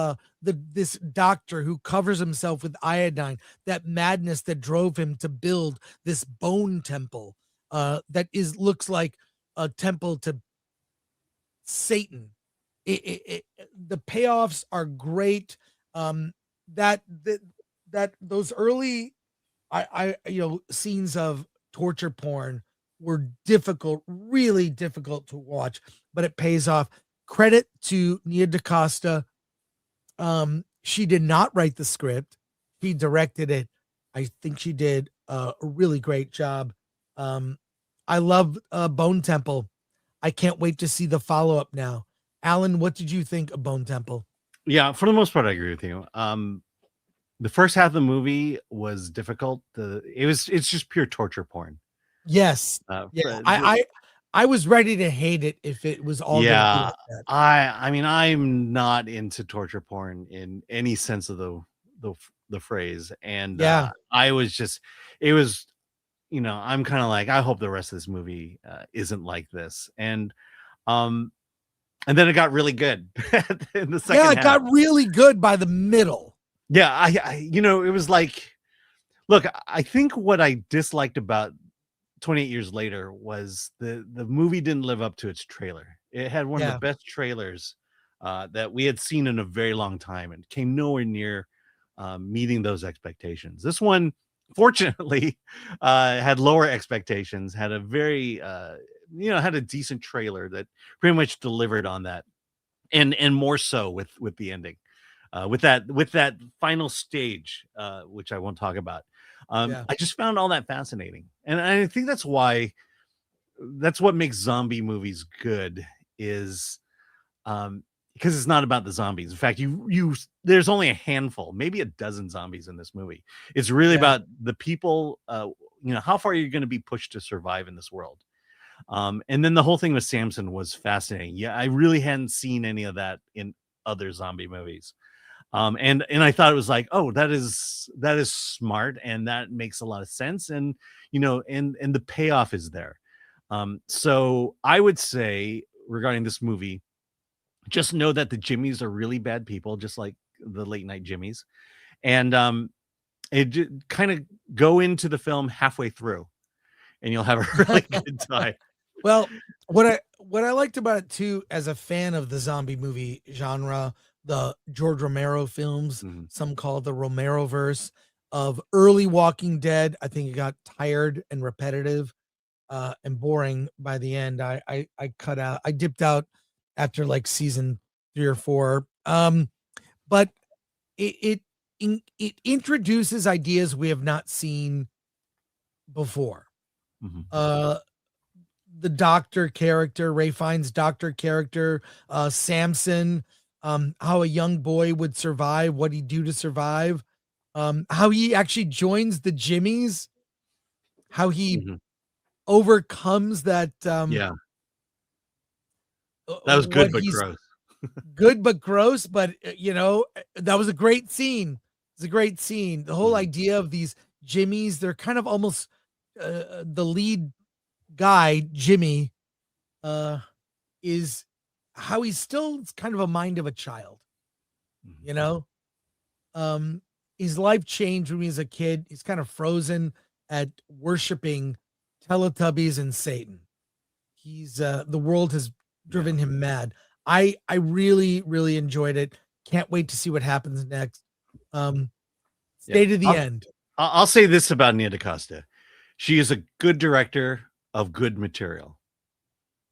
this doctor who covers himself with iodine, that madness that drove him to build this bone temple that looks like a temple to Satan. The payoffs are great. That those early scenes of torture porn were difficult, really difficult to watch, but it pays off. Credit to Nia DaCosta. She did not write the script. She directed it. I think she did a really great job. I love Bone Temple. I can't wait to see the follow-up now. Alan, what did you think of Bone Temple? Yeah, for the most part, I agree with you. The first half of the movie was difficult. It's just pure torture porn. Yes. I was ready to hate it if it was all. Yeah, I mean, I'm not into torture porn in any sense of the phrase, and I was just, it was, I'm kind of like, I hope the rest of this movie isn't like this, and then it got really good in the second. Yeah, it got really good by the middle. Yeah, I it was like, look, I think what I disliked about 28 years later was the movie didn't live up to its trailer. It had one of the best trailers that we had seen in a very long time, and came nowhere near meeting those expectations. This one, fortunately, had lower expectations, had a very had a decent trailer that pretty much delivered on that, and more so with the ending, with that final stage, which I won't talk about. I just found all that fascinating, and I think that's what makes zombie movies good, is because it's not about the zombies. In fact, there's only a handful, maybe a dozen zombies in this movie. It's really about the people. How far are you going to be pushed to survive in this world? And then the whole thing with Samson was fascinating. Yeah, I really hadn't seen any of that in other zombie movies. And I thought it was like, oh, that is smart, and that makes a lot of sense, and and the payoff is there. So I would say, regarding this movie, just know that the Jimmies are really bad people, just like the late night Jimmies, and it kind of go into the film halfway through, and you'll have a really good time. Well, what I liked about it too, as a fan of the zombie movie genre, the George Romero films, some call it the Romero-verse of early Walking Dead. I think it got tired and repetitive and boring by the end. I cut out. I dipped out after like season 3 or 4. But it introduces ideas we have not seen before. The doctor character, Ray Fiennes' doctor character, Samson, how a young boy would survive, what he'd do to survive, how he actually joins the Jimmies, how he overcomes that. That was good but gross. Good but gross, but that was a great scene. It's a great scene. The whole idea of these Jimmies, they're kind of almost the lead guy, Jimmy, is how he's still kind of a mind of a child. His life changed when he was a kid. He's kind of frozen at worshiping Teletubbies and Satan. He's the world has driven him mad. I really, really enjoyed it. Can't wait to see what happens next. Stay to the end. I'll say this about Nia DaCosta. She is a good director of good material.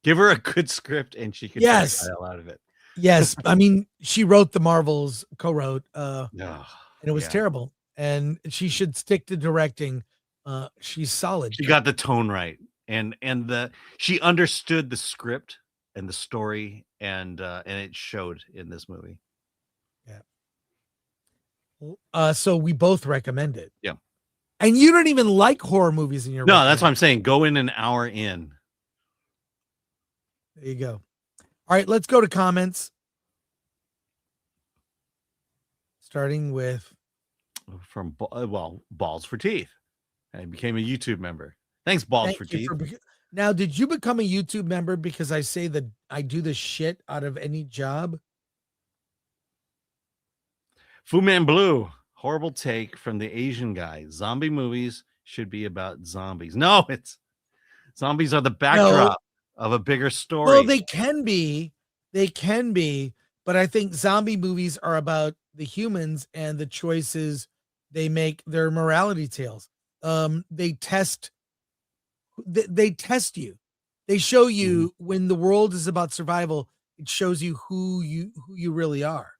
Give her a good script and she can take the hell out of it. Yes. I mean, she wrote the Marvels, co-wrote, and it was terrible. And she should stick to directing. She's solid. She got the tone right. And she understood the script and the story, and it showed in this movie. So we both recommend it. Yeah. And you don't even like horror movies in your that's what I'm saying. Go in an hour in. There you go. All right, let's go to comments. Starting with from Balls for Teeth. I became a YouTube member. Thanks, Balls for Teeth. Now, did you become a YouTube member because I say that I do the shit out of any job? Fu Man Blue, horrible take from the Asian guy. Zombie movies should be about zombies. No, zombies are the backdrop of a bigger story. Well, they can be, but I think zombie movies are about the humans and the choices they make. Their morality tales. They test you. They show you when the world is about survival. It shows you who you really are.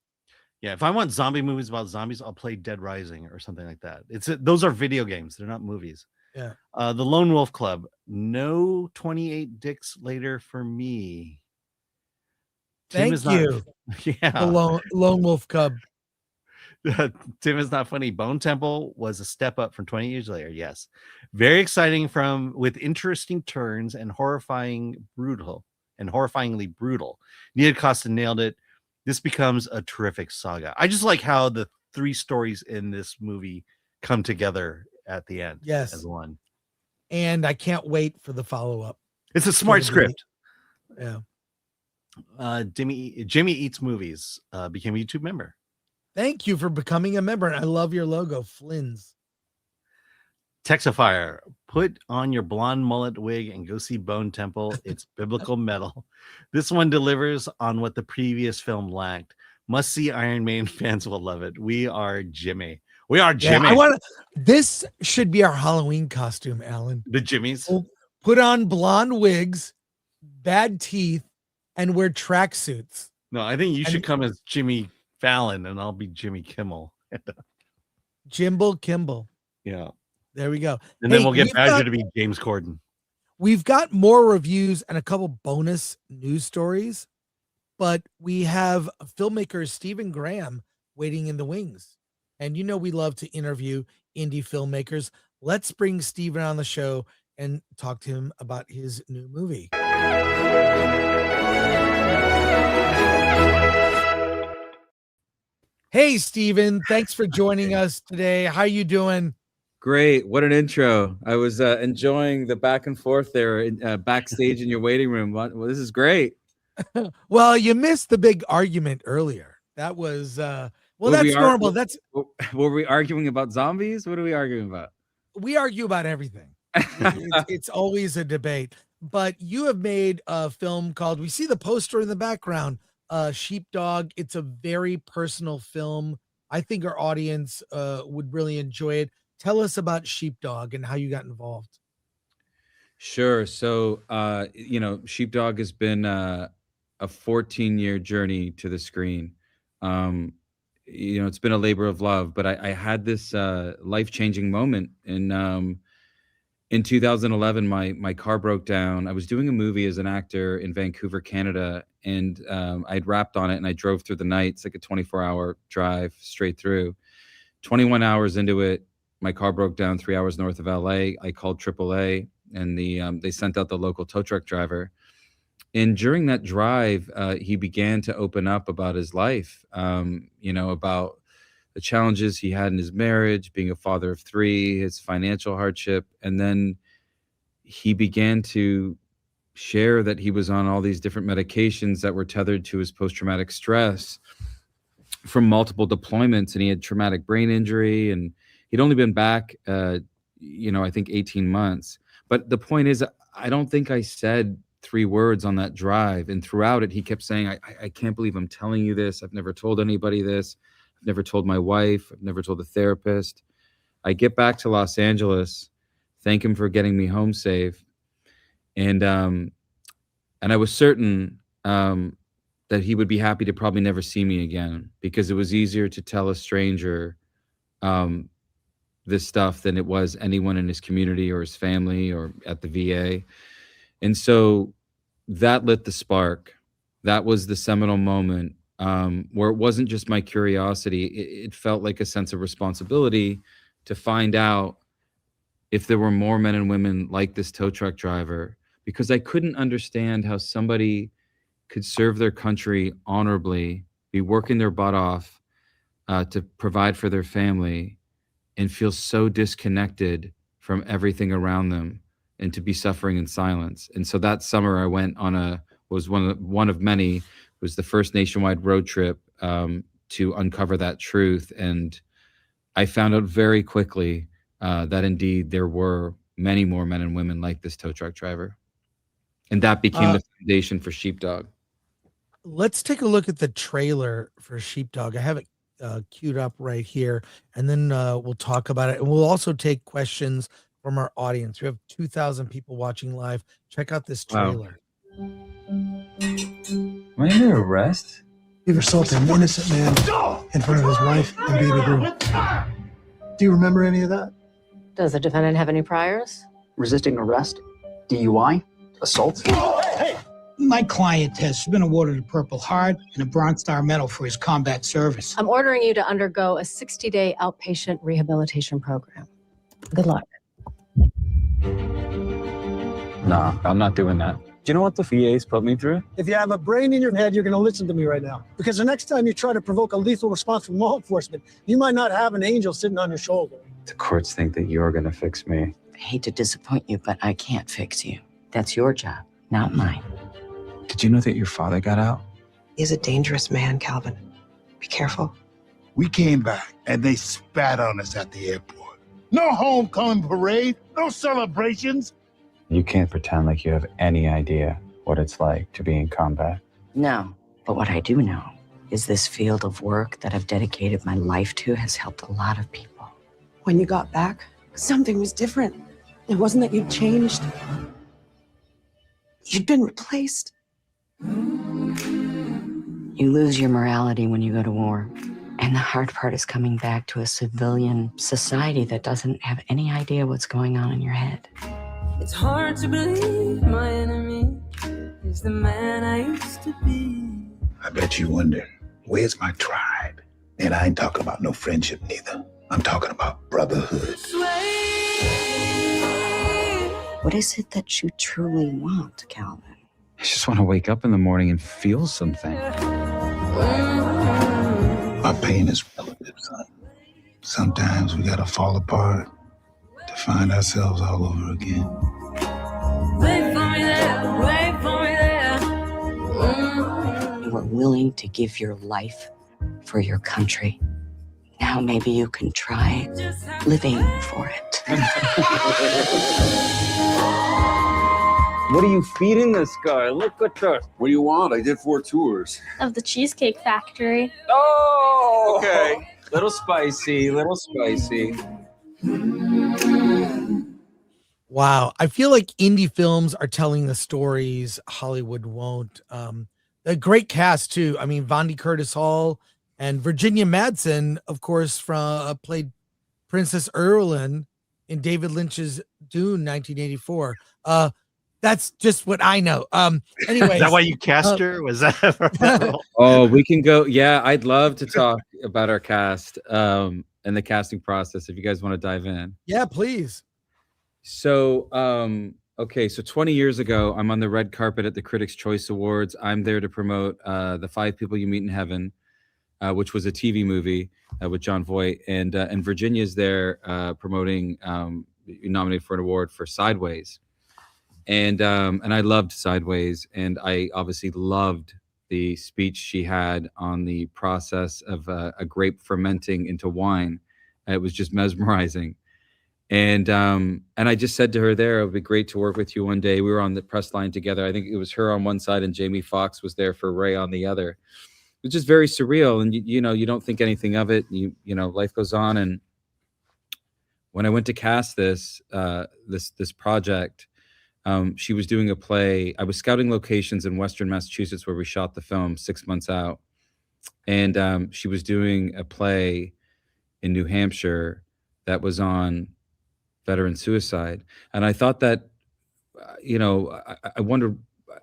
Yeah, if I want zombie movies about zombies, I'll play Dead Rising or something like that. Those are video games. They're not movies. Yeah. The Lone Wolf Club. No 28 dicks later for me. Thank you. Yeah. The Lone Wolf Cub. Tim is not funny. Bone Temple was a step up from 20 years later. Yes. Very exciting with interesting turns and horrifyingly brutal. Nia DaCosta nailed it. This becomes a terrific saga. I just like how the 3 stories in this movie come together at the end. Yes. As one. And I can't wait for the follow-up. It's a smart script. Yeah. Jimmy Eats Movies became a YouTube member. Thank you for becoming a member. And I love your logo, Flynn's. Texafire, put on your blonde mullet wig and go see Bone Temple. It's biblical metal. This one delivers on what the previous film lacked. Must see Iron Maiden fans will love it. We are Jimmy. This should be our Halloween costume, Alan. The Jimmies. We'll put on blonde wigs, bad teeth, and wear tracksuits. No, I think you should come as Jimmy Fallon, and I'll be Jimmy Kimmel. Jimbo Kimball. Yeah. There we go. And then we'll get Badger to be James Corden. We've got more reviews and a couple bonus news stories, but we have filmmaker Stephen Grayhm waiting in the wings. And we love to interview indie filmmakers. Let's bring Stephen on the show and talk to him about his new movie. Hey, Stephen, thanks for joining us today. How you doing? Great. What an intro. I was enjoying the back and forth there backstage in your waiting room. Well, this is great. Well, you missed the big argument earlier. That was Well, Were we that's ar- normal. That's Were we arguing about zombies? What are we arguing about? we argue about everything. It's always a debate. But you have made a film called, we see the poster in the background, Sheepdog. It's a very personal film. I think our audience would really enjoy it. Tell us about Sheepdog and how you got involved. Sure. So, Sheepdog has been a 14-year journey to the screen. It's been a labor of love, but I had this life-changing moment in 2011. My car broke down. I was doing a movie as an actor in Vancouver, Canada, and I'd wrapped on it, and I drove through the night. It's like a 24-hour drive straight through. 21 hours into it, my car broke down 3 hours north of LA. I called AAA, and they sent out the local tow truck driver. And during that drive, he began to open up about his life, about the challenges he had in his marriage, being a father of 3, his financial hardship. And then he began to share that he was on all these different medications that were tethered to his post-traumatic stress from multiple deployments. And he had traumatic brain injury, and he'd only been back, I think 18 months. But the point is, I don't think I said 3 words on that drive. And throughout it, he kept saying, I can't believe I'm telling you this. I've never told anybody this. I've never told my wife. I've never told a therapist. I get back to Los Angeles, thank him for getting me home safe. And I was certain that he would be happy to probably never see me again, because it was easier to tell a stranger this stuff than it was anyone in his community or his family or at the VA. And so that lit the spark. That was the seminal moment where it wasn't just my curiosity. It felt like a sense of responsibility to find out if there were more men and women like this tow truck driver, because I couldn't understand how somebody could serve their country honorably, be working their butt off to provide for their family, and feel so disconnected from everything around them, and to be suffering in silence. And so that summer I went on one of many, it was the first nationwide road trip to uncover that truth. And I found out very quickly that indeed there were many more men and women like this tow truck driver. And that became the foundation for Sheepdog. Let's take a look at the trailer for Sheepdog. I have it queued up right here, and then we'll talk about it. And we'll also take questions from our audience. We have 2,000 people watching live. Check out this trailer. Am I under arrest? You've assaulted an innocent man in front of his wife and baby girl. Do you remember any of that? Does the defendant have any priors? Resisting arrest, DUI, assault. Hey! My client has been awarded a Purple Heart and a Bronze Star Medal for his combat service. I'm ordering you to undergo a 60-day outpatient rehabilitation program. Good luck. Nah, I'm not doing that. Do you know what the VA's put me through? If you have a brain in your head, you're going to listen to me right now. Because the next time you try to provoke a lethal response from law enforcement, you might not have an angel sitting on your shoulder. The courts think that you're going to fix me. I hate to disappoint you, but I can't fix you. That's your job, not mine. Did you know that your father got out? He's a dangerous man, Calvin. Be careful. We came back and they spat on us at the airport. No homecoming parade, no celebrations. You can't pretend like you have any idea what it's like to be in combat. No, but what I do know is this field of work that I've dedicated my life to has helped a lot of people. When you got back, something was different. It wasn't that you'd changed. You'd been replaced. You lose your morality when you go to war. And the hard part is coming back to a civilian society that doesn't have any idea what's going on in your head. It's hard to believe my enemy is the man I used to be. I bet you wonder, where's my tribe? And I ain't talking about no friendship neither. I'm talking about brotherhood. What is it that you truly want, Calvin? I just want to wake up in the morning and feel something. My pain is relative, son. Sometimes we gotta fall apart to find ourselves all over again. Wait for me there, wait for me there. You are willing to give your life for your country. Now maybe you can try living for it. What are you feeding this guy? Look at this. What do you want? I did 4 tours. Of the Cheesecake Factory. Oh, okay. Little spicy, little spicy. Wow. I feel like indie films are telling the stories Hollywood won't. A great cast too. I mean, Vondie Curtis Hall and Virginia Madsen, of course, from played Princess Erwin in David Lynch's Dune 1984. That's just what I know. Anyway, Is that why you cast her? Was that? Oh, we can go. Yeah, I'd love to talk about our cast and the casting process if you guys want to dive in. Yeah, please. So, okay, so 20 years ago, I'm on the red carpet at the Critics' Choice Awards. I'm there to promote The 5 People You Meet in Heaven, which was a TV movie with Jon Voight, and Virginia's there promoting, nominated for an award for Sideways. And I loved Sideways, and I obviously loved the speech she had on the process of a grape fermenting into wine. It was just mesmerizing. And I just said to her there, it would be great to work with you one day. We were on the press line together. I think it was her on one side and Jamie Foxx was there for Ray on the other. It was just very surreal. And you know, you don't think anything of it. You know, life goes on. And when I went to cast this project, she was doing a play. I was scouting locations in Western Massachusetts where we shot the film 6 months out. And she was doing a play in New Hampshire that was on veteran suicide. And I thought that, you know, I wondered,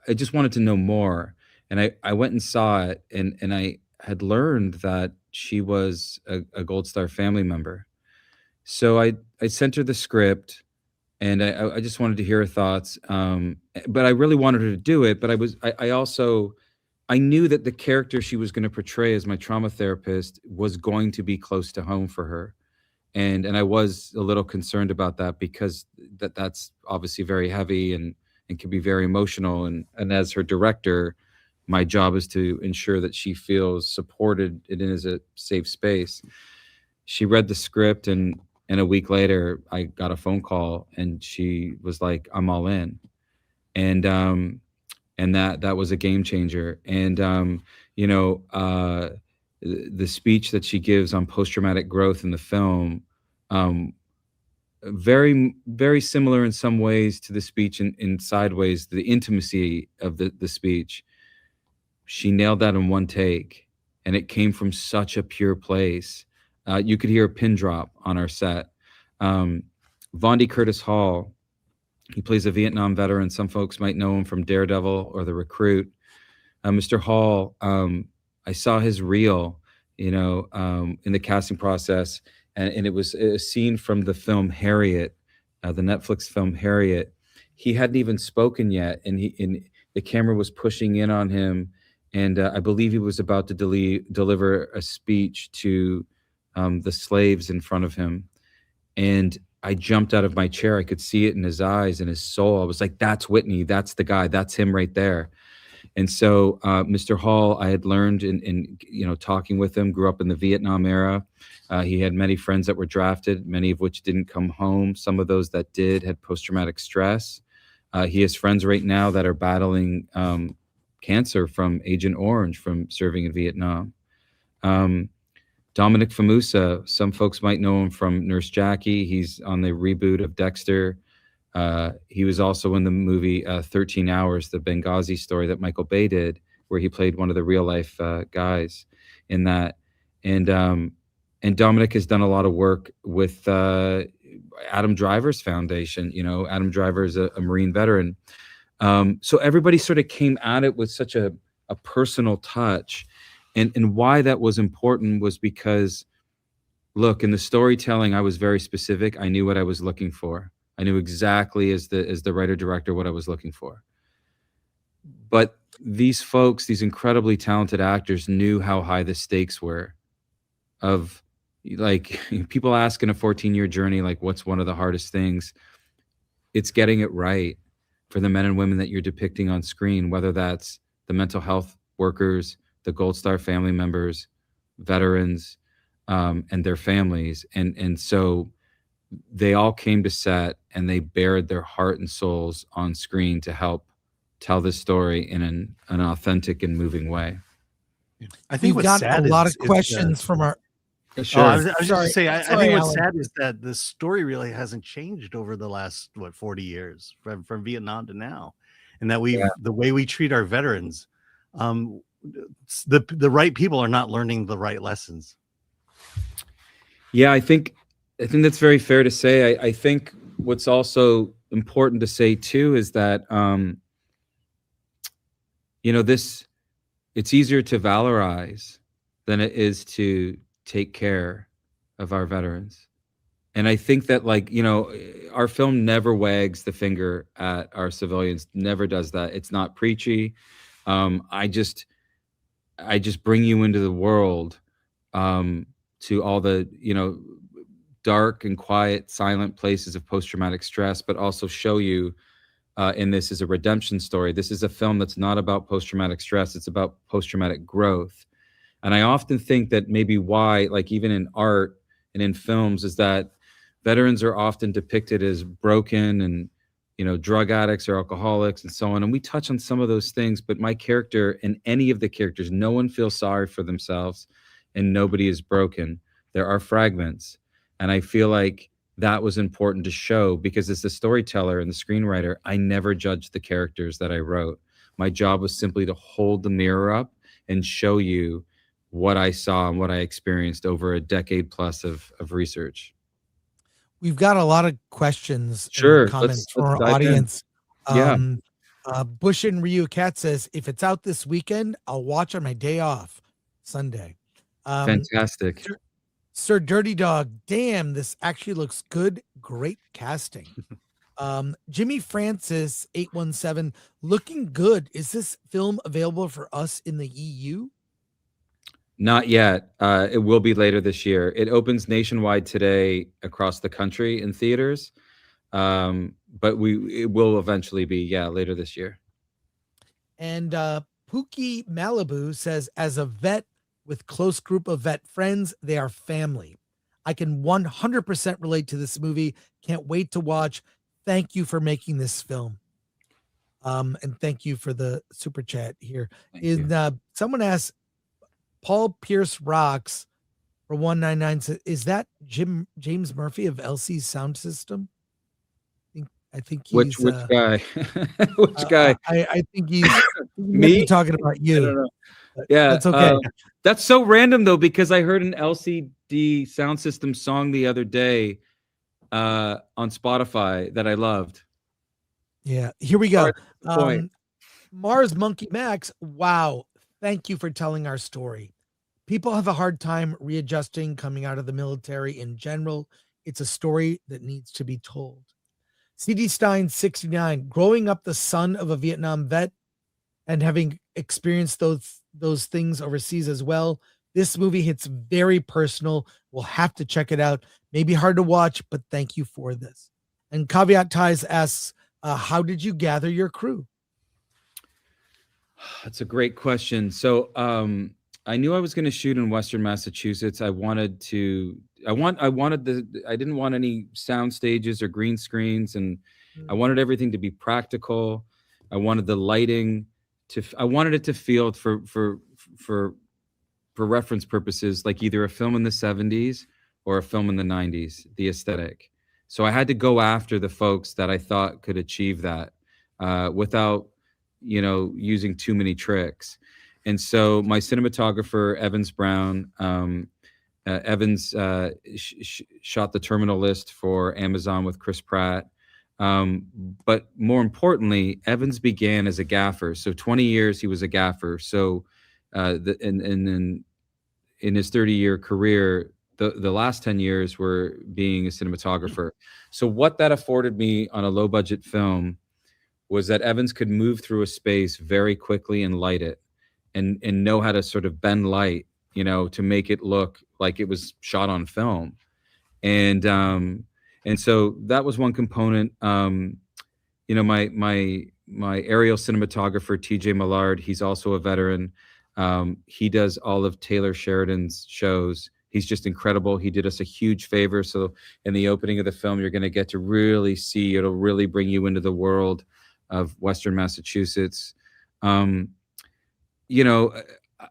I just wanted to know more. And I went and saw it, and I had learned that she was a Gold Star family member. So I sent her the script, and I just wanted to hear her thoughts. But I really wanted her to do it. But I knew that the character she was going to portray as my trauma therapist was going to be close to home for her. And I was a little concerned about that because that's obviously very heavy and can be very emotional. And as her director, my job is to ensure that she feels supported and is a safe space. She read the script, and a week later I got a phone call, and she was like, "I'm all in." And that was a game changer. And you know, the speech that she gives on post-traumatic growth in the film, very, very similar in some ways to the speech in Sideways, the intimacy of the speech. She nailed that in one take, and it came from such a pure place. You could hear a pin drop on our set. Vondie Curtis Hall, he plays a Vietnam veteran. Some folks might know him from Daredevil or The Recruit. Mr. Hall, I saw his reel, you know, in the casting process, and it was a scene from the film Harriet, the Netflix film Harriet. He hadn't even spoken yet, and the camera was pushing in on him, and I believe he was about to deliver a speech to the slaves in front of him, and I jumped out of my chair. I could see it in his eyes and his soul. I was like, "That's Whitney. That's the guy. That's him right there." And so Mr. Hall, I had learned in you know, talking with him, grew up in the Vietnam era. He had many friends that were drafted, many of which didn't come home. Some of those that did had post-traumatic stress. He has friends right now that are battling cancer from Agent Orange from serving in Vietnam. Dominic Famusa, some folks might know him from Nurse Jackie. He's on the reboot of Dexter. He was also in the movie 13 Hours, the Benghazi story that Michael Bay did, where he played one of the real life guys in that. And Dominic has done a lot of work with Adam Driver's foundation. You know, Adam Driver is a Marine veteran. So everybody sort of came at it with such a personal touch. And why that was important was because, look, in the storytelling, I was very specific. I knew what I was looking for. I knew exactly as the writer-director what I was looking for. But these folks, these incredibly talented actors, knew how high the stakes were. Of, like, people ask in a 14-year journey, like, what's one of the hardest things? It's getting it right for the men and women that you're depicting on screen, whether that's the mental health workers, the Gold Star family members, veterans and their families. And so they all came to set and they bared their heart and souls on screen to help tell this story in an authentic and moving way. I think We've what's got sad a lot is of questions from our. Sure. I was just Sorry. to say, I Sorry, think what's Alan. sad is that the story really hasn't changed over the last 40 years from Vietnam to now, and that the way we treat our veterans, the right people are not learning the right lessons. Yeah, I think that's very fair to say. I think what's also important to say too is that it's easier to valorize than it is to take care of our veterans. And I think that our film never wags the finger at our civilians, never does that. It's not preachy. I just bring you into the world to all the, dark and quiet, silent places of post-traumatic stress, but also show you in this is a redemption story. This is a film that's not about post-traumatic stress. It's about post-traumatic growth. And I often think that maybe why, even in art and in films, is that veterans are often depicted as broken and, drug addicts or alcoholics and so on. And we touch on some of those things, but my character and any of the characters, no one feels sorry for themselves and nobody is broken. There are fragments. And I feel like that was important to show because as the storyteller and the screenwriter, I never judged the characters that I wrote. My job was simply to hold the mirror up and show you what I saw and what I experienced over a decade plus of research. We've got a lot of questions Sure, and comments let's from our dive in. audience. Yeah. Bush and Ryu Cat says, if it's out this weekend, I'll watch on my day off, Sunday. Fantastic. Sir Dirty Dog, damn, this actually looks good. Great casting. Jimmy Francis 817, looking good. Is this film available for us in the EU? Not yet. It will be later this year. It opens nationwide today across the country in theaters. But it will eventually be, later this year. And Pookie Malibu says, as a vet with close group of vet friends, they are family. I can 100% relate to this movie. Can't wait to watch. Thank you for making this film. And thank you for the super chat here. Someone asked, Paul Pierce Rocks for 199 says, is that James Murphy of LC's sound system? I think he's which guy? Which guy? I think he's me talking about you. I don't know. Yeah, that's okay. That's so random though, because I heard an LCD sound system song the other day on Spotify that I loved. Yeah, here we go. Point. Mars Monkey Max, wow. Thank you for telling our story. People have a hard time readjusting coming out of the military in general. It's a story that needs to be told. CD Stein 69, growing up the son of a Vietnam vet and having experienced those things overseas as well. This movie hits very personal. We'll have to check it out. Maybe hard to watch, but thank you for this. And Caveat Ties asks, how did you gather your crew? That's a great question. So I knew I was going to shoot in Western Massachusetts. I didn't want any sound stages or green screens, and I wanted everything to be practical. I wanted the lighting I wanted it to feel for reference purposes like either a film in the 70s or a film in the 90s, the aesthetic. So I had to go after the folks that I thought could achieve that without using too many tricks. And so my cinematographer, Evans Brown, Evans shot The Terminal List for Amazon with Chris Pratt. But more importantly, Evans began as a gaffer. So 20 years he was a gaffer. So in his 30-year career, the last 10 years were being a cinematographer. So what that afforded me on a low-budget film was that Evans could move through a space very quickly and light it, and know how to sort of bend light, to make it look like it was shot on film. And so that was one component. My aerial cinematographer, TJ Millard, he's also a veteran. He does all of Taylor Sheridan's shows. He's just incredible. He did us a huge favor. So in the opening of the film, you're going to get to really see, it'll really bring you into the world of Western Massachusetts. You know,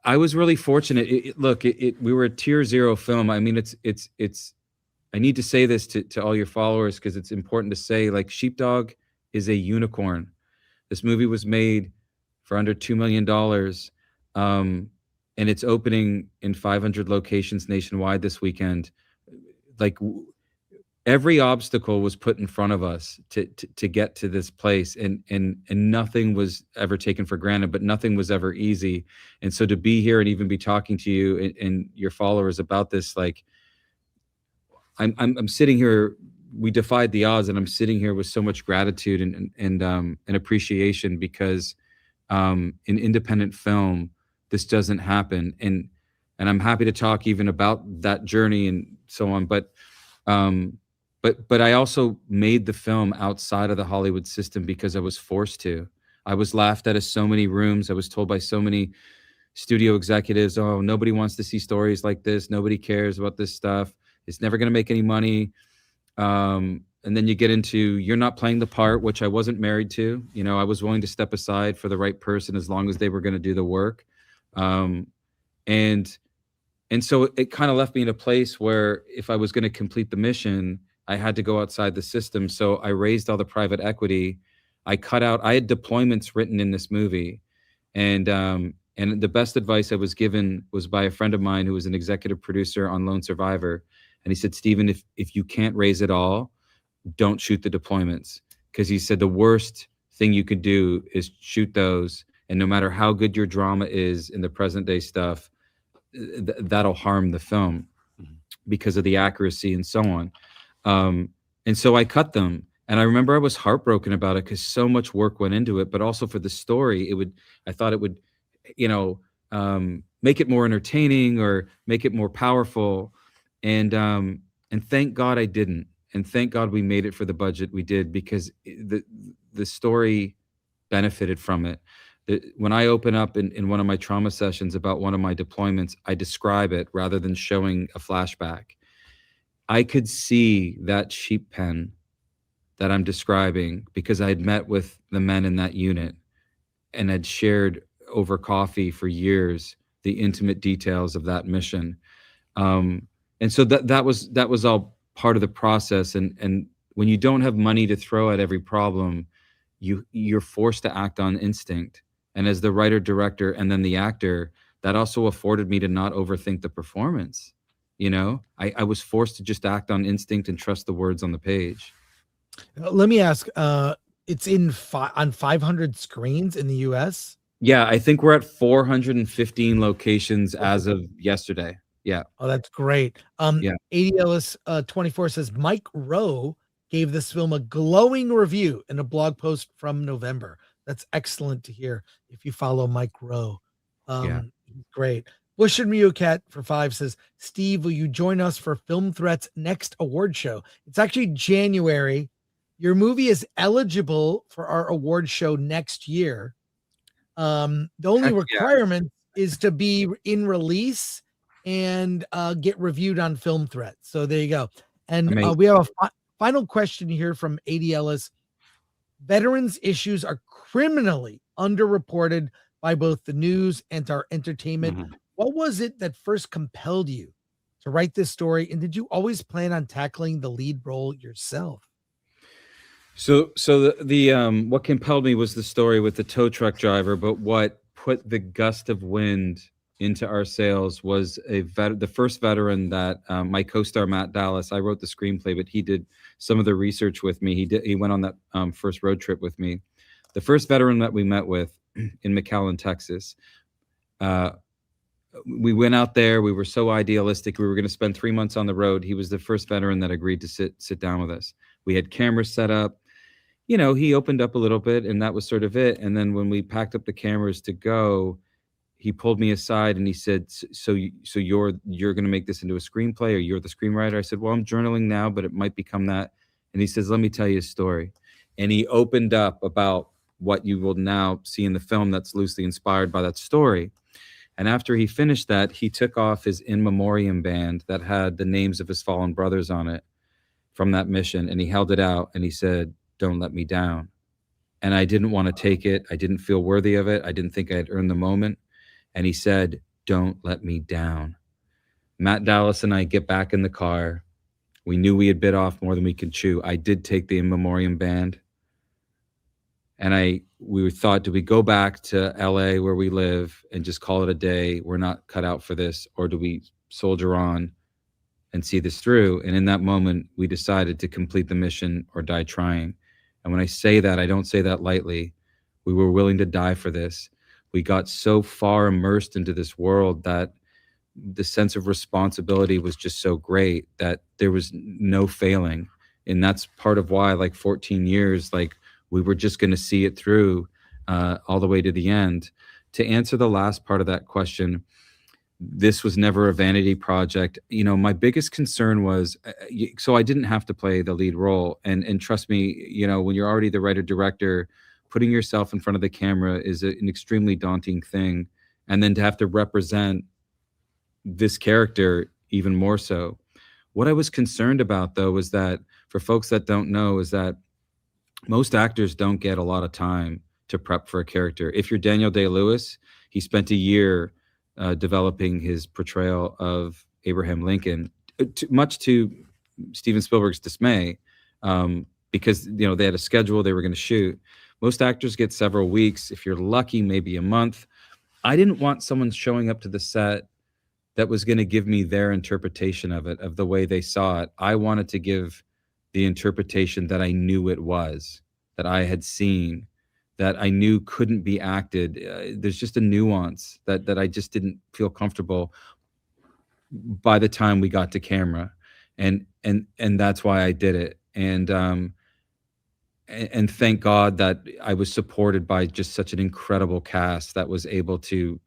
I was really fortunate. We were a tier 0 film. I mean, it's, I need to say this to all your followers because it's important to say, like, Sheepdog is a unicorn. This movie was made for under $2 million. And it's opening in 500 locations nationwide this weekend. Like, every obstacle was put in front of us to get to this place, and nothing was ever taken for granted, but nothing was ever easy. And so to be here and even be talking to you and your followers about this, like, I'm sitting here, we defied the odds, and I'm sitting here with so much gratitude and appreciation because in independent film, this doesn't happen. And I'm happy to talk even about that journey and so on. But I also made the film outside of the Hollywood system because I was forced to. I was laughed at in so many rooms. I was told by so many studio executives, oh, nobody wants to see stories like this. Nobody cares about this stuff. It's never going to make any money. And then you get into, you're not playing the part, which I wasn't married to. You know, I was willing to step aside for the right person as long as they were going to do the work. And so it kind of left me in a place where if I was going to complete the mission, I had to go outside the system. So I raised all the private equity. I had deployments written in this movie. And the best advice I was given was by a friend of mine who was an executive producer on Lone Survivor. And he said, Steven, if you can't raise it all, don't shoot the deployments. Because he said the worst thing you could do is shoot those. And no matter how good your drama is in the present day stuff, that'll harm the film because of the accuracy and so on. And so I cut them. And I remember I was heartbroken about it because so much work went into it, but also for the story, I thought it would, make it more entertaining or make it more powerful. And thank God I didn't. And thank God we made it for the budget we did, because the story benefited from it. When I open up in one of my trauma sessions about one of my deployments, I describe it rather than showing a flashback. I could see that sheep pen that I'm describing because I had met with the men in that unit and had shared over coffee for years the intimate details of that mission. And so that was all part of the process. And when you don't have money to throw at every problem, you're forced to act on instinct. And as the writer, director, and then the actor, that also afforded me to not overthink the performance. You know, I was forced to just act on instinct and trust the words on the page. Let me ask, it's on 500 screens in the US? Yeah, I think we're at 415 locations as of yesterday. Yeah. Oh, that's great. Yeah. 80 Ellis 24 says Mike Rowe gave this film a glowing review in a blog post from November. That's excellent to hear if you follow Mike Rowe. Yeah. Great. Bush and Meerkat for 5 says, Steve, will you join us for Film Threat's next award show? It's actually January. Your movie is eligible for our award show next year. The only requirement is to be in release and get reviewed on Film Threat. So there you go. And we have a final question here from 80 Ellis. Veterans issues are criminally underreported by both the news and our entertainment. Mm-hmm. What was it that first compelled you to write this story? And did you always plan on tackling the lead role yourself? So the what compelled me was the story with the tow truck driver, but what put the gust of wind into our sails was the first veteran that my co-star Matt Dallas. I wrote the screenplay, but he did some of the research with me. He went on that first road trip with me. The first veteran that we met with in McAllen, Texas. We went out there. We were so idealistic. We were going to spend 3 months on the road. He was the first veteran that agreed to sit down with us. We had cameras set up. You know, he opened up a little bit, and that was sort of it. And then when we packed up the cameras to go, he pulled me aside and he said, so you're going to make this into a screenplay, or you're the screenwriter? I said, well, I'm journaling now, but it might become that. And he says, let me tell you a story. And he opened up about what you will now see in the film that's loosely inspired by that story. And after he finished that, he took off his in memoriam band that had the names of his fallen brothers on it from that mission, and he held it out and he said, "Don't let me down." And I didn't want to take it. I didn't feel worthy of it. I didn't think I had earned the moment. And he said, "Don't let me down." Matt Dallas and I get back in the car. We knew we had bit off more than we could chew. I did take the in memoriam band. And we thought, do we go back to LA where we live and just call it a day? We're not cut out for this. Or do we soldier on and see this through? And in that moment, we decided to complete the mission or die trying. And when I say that, I don't say that lightly. We were willing to die for this. We got so far immersed into this world that the sense of responsibility was just so great that there was no failing. And that's part of why, like 14 years, like we were just going to see it through all the way to the end. To answer the last part of that question, this was never a vanity project. You know, my biggest concern was, so I didn't have to play the lead role. And trust me, you know, when you're already the writer director, putting yourself in front of the camera is an extremely daunting thing. And then to have to represent this character even more so. What I was concerned about, though, was that for folks that don't know, is that most actors don't get a lot of time to prep for a character. If you're Daniel Day-Lewis, he spent a year developing his portrayal of Abraham Lincoln, much to Steven Spielberg's dismay, because you know they had a schedule they were going to shoot. Most actors get several weeks. If you're lucky, maybe a month. I didn't want someone showing up to the set that was going to give me their interpretation of it, of the way they saw it. I wanted to give the interpretation that I knew it was, that I had seen, that I knew couldn't be acted. There's just a nuance that I just didn't feel comfortable by the time we got to camera, and that's why I did it. And thank God that I was supported by just such an incredible cast that was able to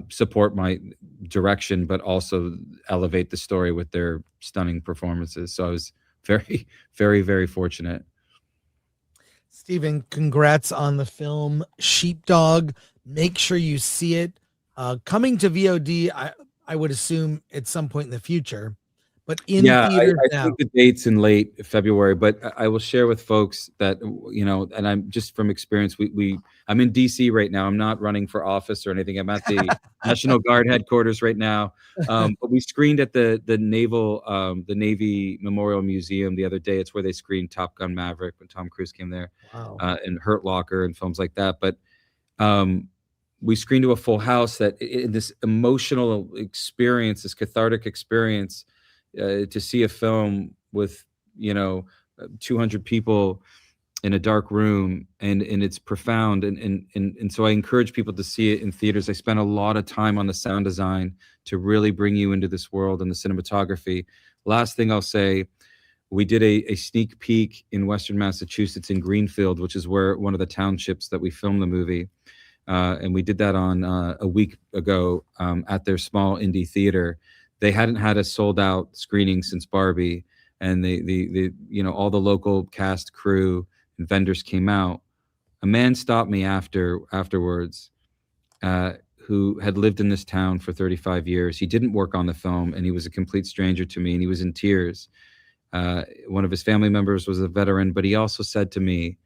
support my direction, but also elevate the story with their stunning performances. So I was very, very, very fortunate. Steven, congrats on the film Sheepdog. Make sure you see it. Coming to VOD, I would assume at some point in the future, but in theaters I now. think the date's in late February, but I will share with folks that, you know, and I'm just from experience, I'm in DC right now. I'm not running for office or anything. I'm at the National Guard headquarters right now. But we screened at the Navy Memorial Museum the other day. It's where they screened Top Gun Maverick when Tom Cruise came there. Wow. And Hurt Locker and films like that. But we screened to a full house that in this emotional experience, this cathartic experience, to see a film with, you know, 200 people in a dark room, and it's profound. And so I encourage people to see it in theaters. I spent a lot of time on the sound design to really bring you into this world and the cinematography. Last thing I'll say, we did a sneak peek in Western Massachusetts in Greenfield, which is where one of the townships that we filmed the movie. And we did that on a week ago at their small indie theater. They hadn't had a sold out screening since Barbie, and the you know, all the local cast, crew, and vendors came out. A man stopped me afterwards, who had lived in this town for 35 years. He didn't work on the film, and he was a complete stranger to me, and he was in tears. One of his family members was a veteran, but he also said to me,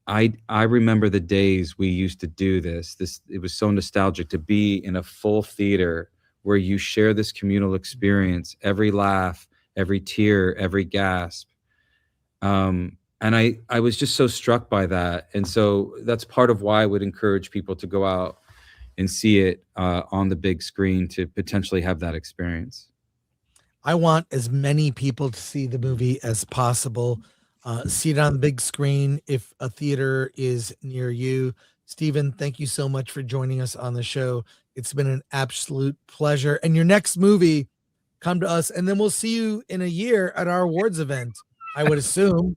I remember the days we used to do this. It was so nostalgic to be in a full theater where you share this communal experience, every laugh, every tear, every gasp. And I was just so struck by that. And so that's part of why I would encourage people to go out and see it on the big screen, to potentially have that experience. I want as many people to see the movie as possible. See it on the big screen if a theater is near you. Steven, thank you so much for joining us on the show. It's been an absolute pleasure. And your next movie, come to us, and then we'll see you in a year at our awards event, I would assume.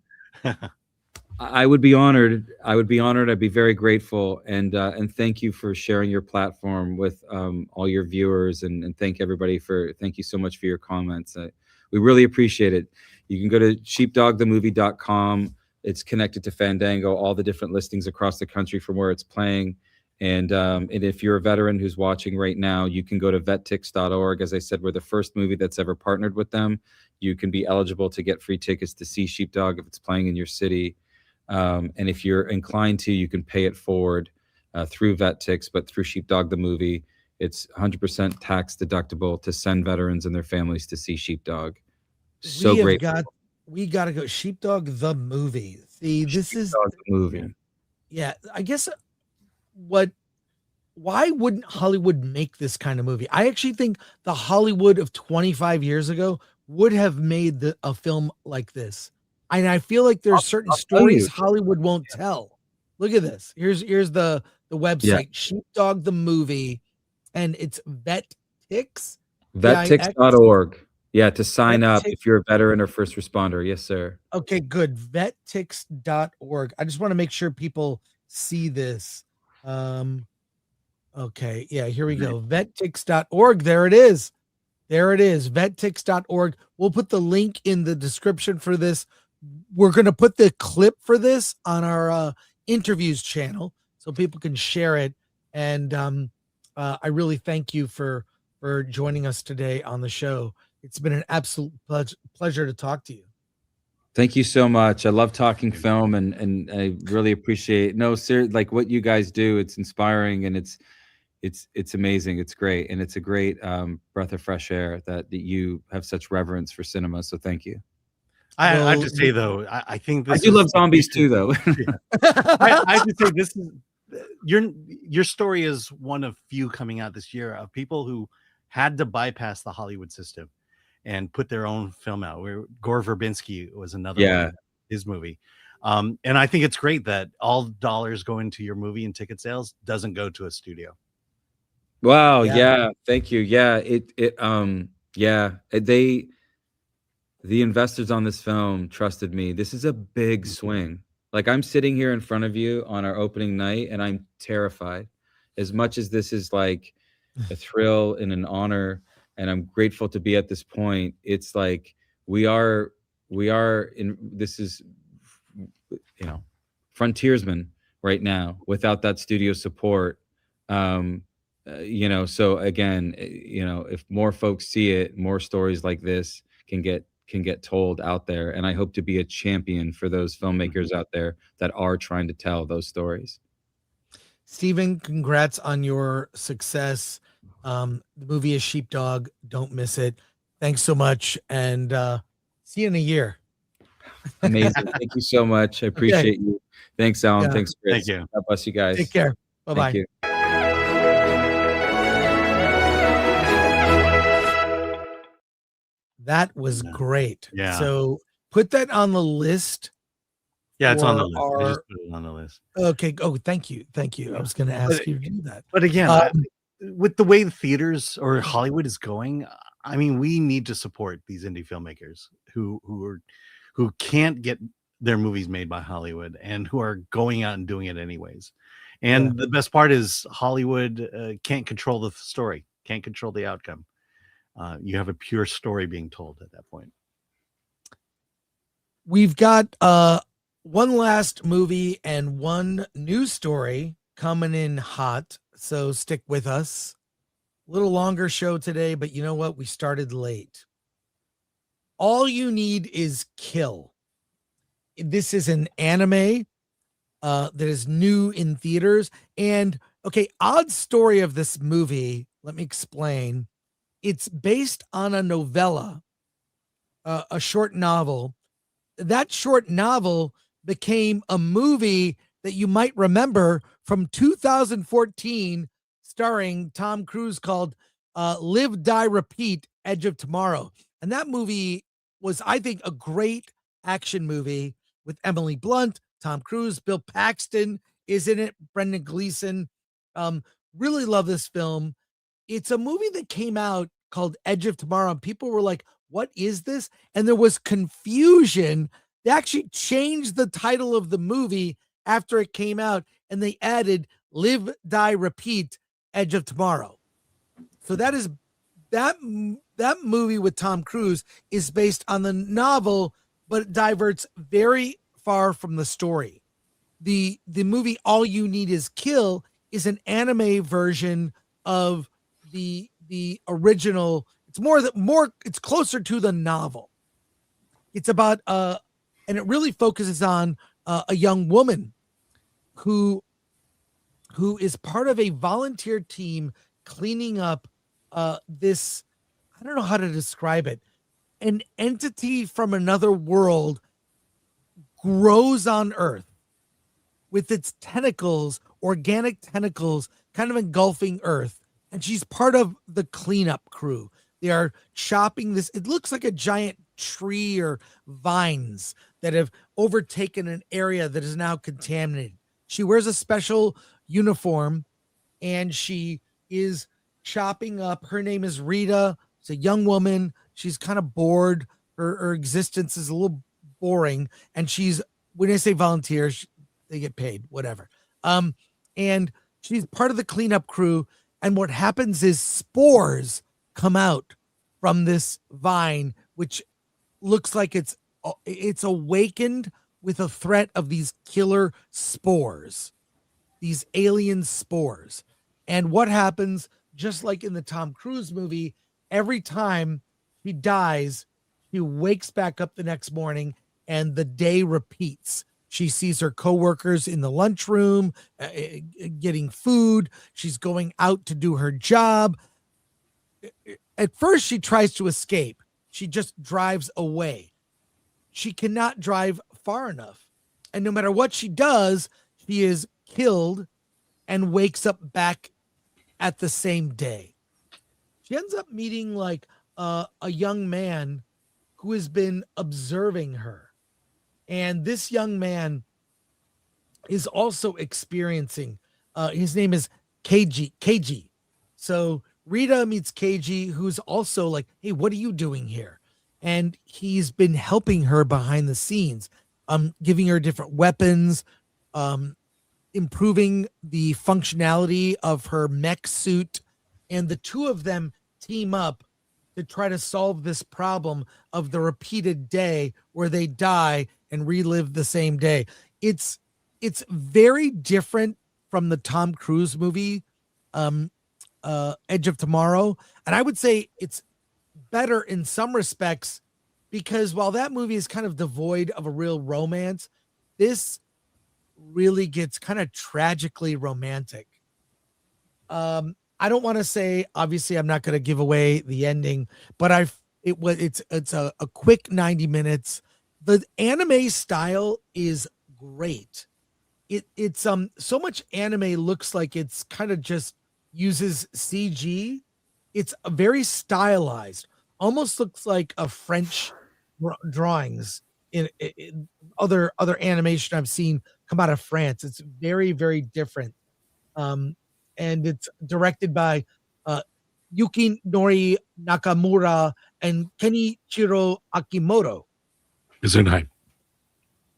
I would be honored. I'd be very grateful. And thank you for sharing your platform with all your viewers, and thank you so much for your comments. We really appreciate it. You can go to sheepdogthemovie.com. It's connected to Fandango, all the different listings across the country from where it's playing. And if you're a veteran who's watching right now, you can go to vettix.org. As I said, we're the first movie that's ever partnered with them. You can be eligible to get free tickets to see Sheepdog if it's playing in your city. And if you're inclined to, you can pay it forward through VetTix, but through Sheepdog the movie. It's 100% tax deductible to send veterans and their families to see Sheepdog. So great. We got to go. Sheepdog the movie. See, this is Sheepdog the movie. Yeah, I guess why wouldn't Hollywood make this kind of movie? I actually think the Hollywood of 25 years ago would have made a film like this. And I feel like there's certain stories Hollywood won't tell. Look at this. Here's the website, Sheepdog the movie, and it's VetTix. VetTix.org. Yeah, to sign up if you're a veteran or first responder. Yes, sir. Okay, good. VetTix.org. I just want to make sure people see this. Okay, yeah, here we go. VetTix.org. There it is. VetTix.org. We'll put the link in the description for this. We're going to put the clip for this on our interviews channel so people can share it. And I really thank you for joining us today on the show. It's been an absolute pleasure to talk to you. Thank you so much. I love talking film, and I really appreciate like what you guys do. It's inspiring, and it's amazing. It's great, and it's a great breath of fresh air that you have such reverence for cinema. So thank you. I have to say though, I think this I do love zombies too, though. I have to say this is your story is one of few coming out this year of people who had to bypass the Hollywood system and put their own film out. Where Gore Verbinski was another one, his movie. And I think it's great that all dollars going to your movie and ticket sales doesn't go to a studio. Wow. Yeah. Thank you. Yeah. The investors on this film trusted me. This is a big swing. Like, I'm sitting here in front of you on our opening night, and I'm terrified. As much as this is like a thrill and an honor, and I'm grateful to be at this point, it's like we are in, this is, frontiersmen right now without that studio support. So again, if more folks see it, more stories like this can get told out there. And I hope to be a champion for those filmmakers out there that are trying to tell those stories. Steven, congrats on your success. The movie is Sheepdog. Don't miss it. Thanks so much. And see you in a year. Amazing. Thank you so much. I appreciate you. Thanks, Alan. Yeah. Thanks, Chris. Thank you. God bless you guys. Take care. Bye-bye. Thank you. That was great. Yeah. So put that on the list. Yeah, it's on the for list. I just put it on the list. Okay. Oh, thank you. Thank you. I was going to ask you to do that. But again, with the way the theaters or Hollywood is going, I mean, we need to support these indie filmmakers who can't get their movies made by Hollywood and who are going out and doing it anyways. And the best part is Hollywood can't control the story, can't control the outcome. You have a pure story being told at that point. We've got one last movie and one news story coming in hot. So stick with us. A little longer show today, but you know what? We started late. All You Need Is Kill. This is an anime that is new in theaters. And okay, odd story of this movie. Let me explain. It's based on a novella, a short novel. That short novel became a movie that you might remember from 2014, starring Tom Cruise, called Live, Die, Repeat, Edge of Tomorrow. And that movie was, I think, a great action movie with Emily Blunt, Tom Cruise, Bill Paxton is in it, Brendan Gleeson. Really love this film. It's a movie that came out called Edge of Tomorrow, and people were like, what is this? And there was confusion. They actually changed the title of the movie after it came out, and they added Live, Die, Repeat, Edge of Tomorrow. So that movie with Tom Cruise is based on the novel, but it diverts very far from the story. The movie All You Need Is Kill is an anime version of the original. It's it's closer to the novel. It's about and it really focuses on a young woman who is part of a volunteer team cleaning up this, I don't know how to describe it, an entity from another world grows on Earth with its tentacles, organic tentacles, kind of engulfing Earth. And she's part of the cleanup crew. They are chopping this. It looks like a giant tree or vines that have overtaken an area that is now contaminated. She wears a special uniform and she is chopping up. Her name is Rita. It's a young woman. She's kind of bored. Her existence is a little boring. And she's, when I say volunteers, they get paid, whatever. And she's part of the cleanup crew. And what happens is spores come out from this vine, which looks like it's awakened with a threat of these killer spores, these alien spores. And what happens, just like in the Tom Cruise movie, every time he dies, he wakes back up the next morning and the day repeats. She sees her coworkers in the lunchroom, getting food. She's going out to do her job. At first, she tries to escape. She just drives away. She cannot drive far enough. And no matter what she does, she is killed and wakes up back at the same day. She ends up meeting like a young man who has been observing her. And this young man is also experiencing, his name is KG. So Rita meets KG, who's also like, hey, what are you doing here? And he's been helping her behind the scenes, giving her different weapons, improving the functionality of her mech suit. And the two of them team up to try to solve this problem of the repeated day where they die and relive the same day. It's very different from the Tom Cruise movie, Edge of Tomorrow. And I would say it's better in some respects because while that movie is kind of devoid of a real romance, this really gets kind of tragically romantic. I don't want to say, obviously I'm not going to give away the ending, but it's a quick 90 minutes. The anime style is great. It's so much anime looks like it's kind of just uses CG. It's a very stylized, almost looks like a French drawings in other animation I've seen come out of France. It's very, very different. And it's directed by Yuki Nori Nakamura and Kenichiro Akimoto. Is her name?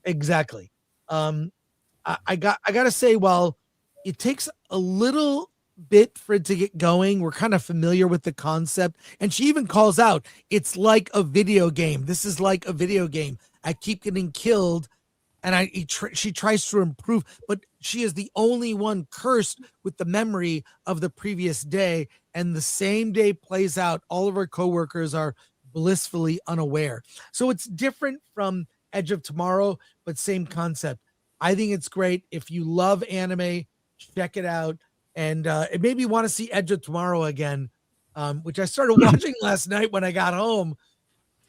Exactly. I gotta say, while it takes a little bit for it to get going, we're kind of familiar with the concept. And she even calls out, it's like a video game. This is like a video game. I keep getting killed. And she tries to improve, but she is the only one cursed with the memory of the previous day. And the same day plays out. All of her coworkers are blissfully unaware. So it's different from Edge of Tomorrow, but same concept. I think it's great. If you love anime, check it out. And it made me want to see Edge of Tomorrow again, which I started watching last night when I got home.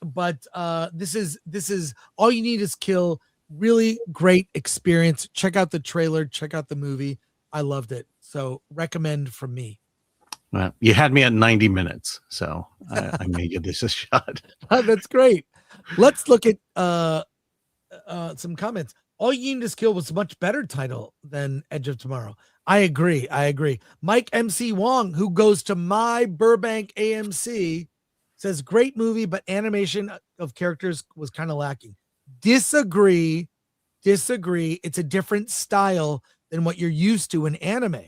But this is All You Need Is Kill. Really great experience. Check out the trailer. Check out the movie. I loved it. So recommend from me. Well, you had me at 90 minutes, so I may give this a shot. That's great. Let's look at some comments. All You Need Is Kill was a much better title than Edge of Tomorrow. I agree. Mike MC Wong, who goes to my Burbank AMC, says great movie, but animation of characters was kind of lacking. Disagree. It's a different style than what you're used to in anime.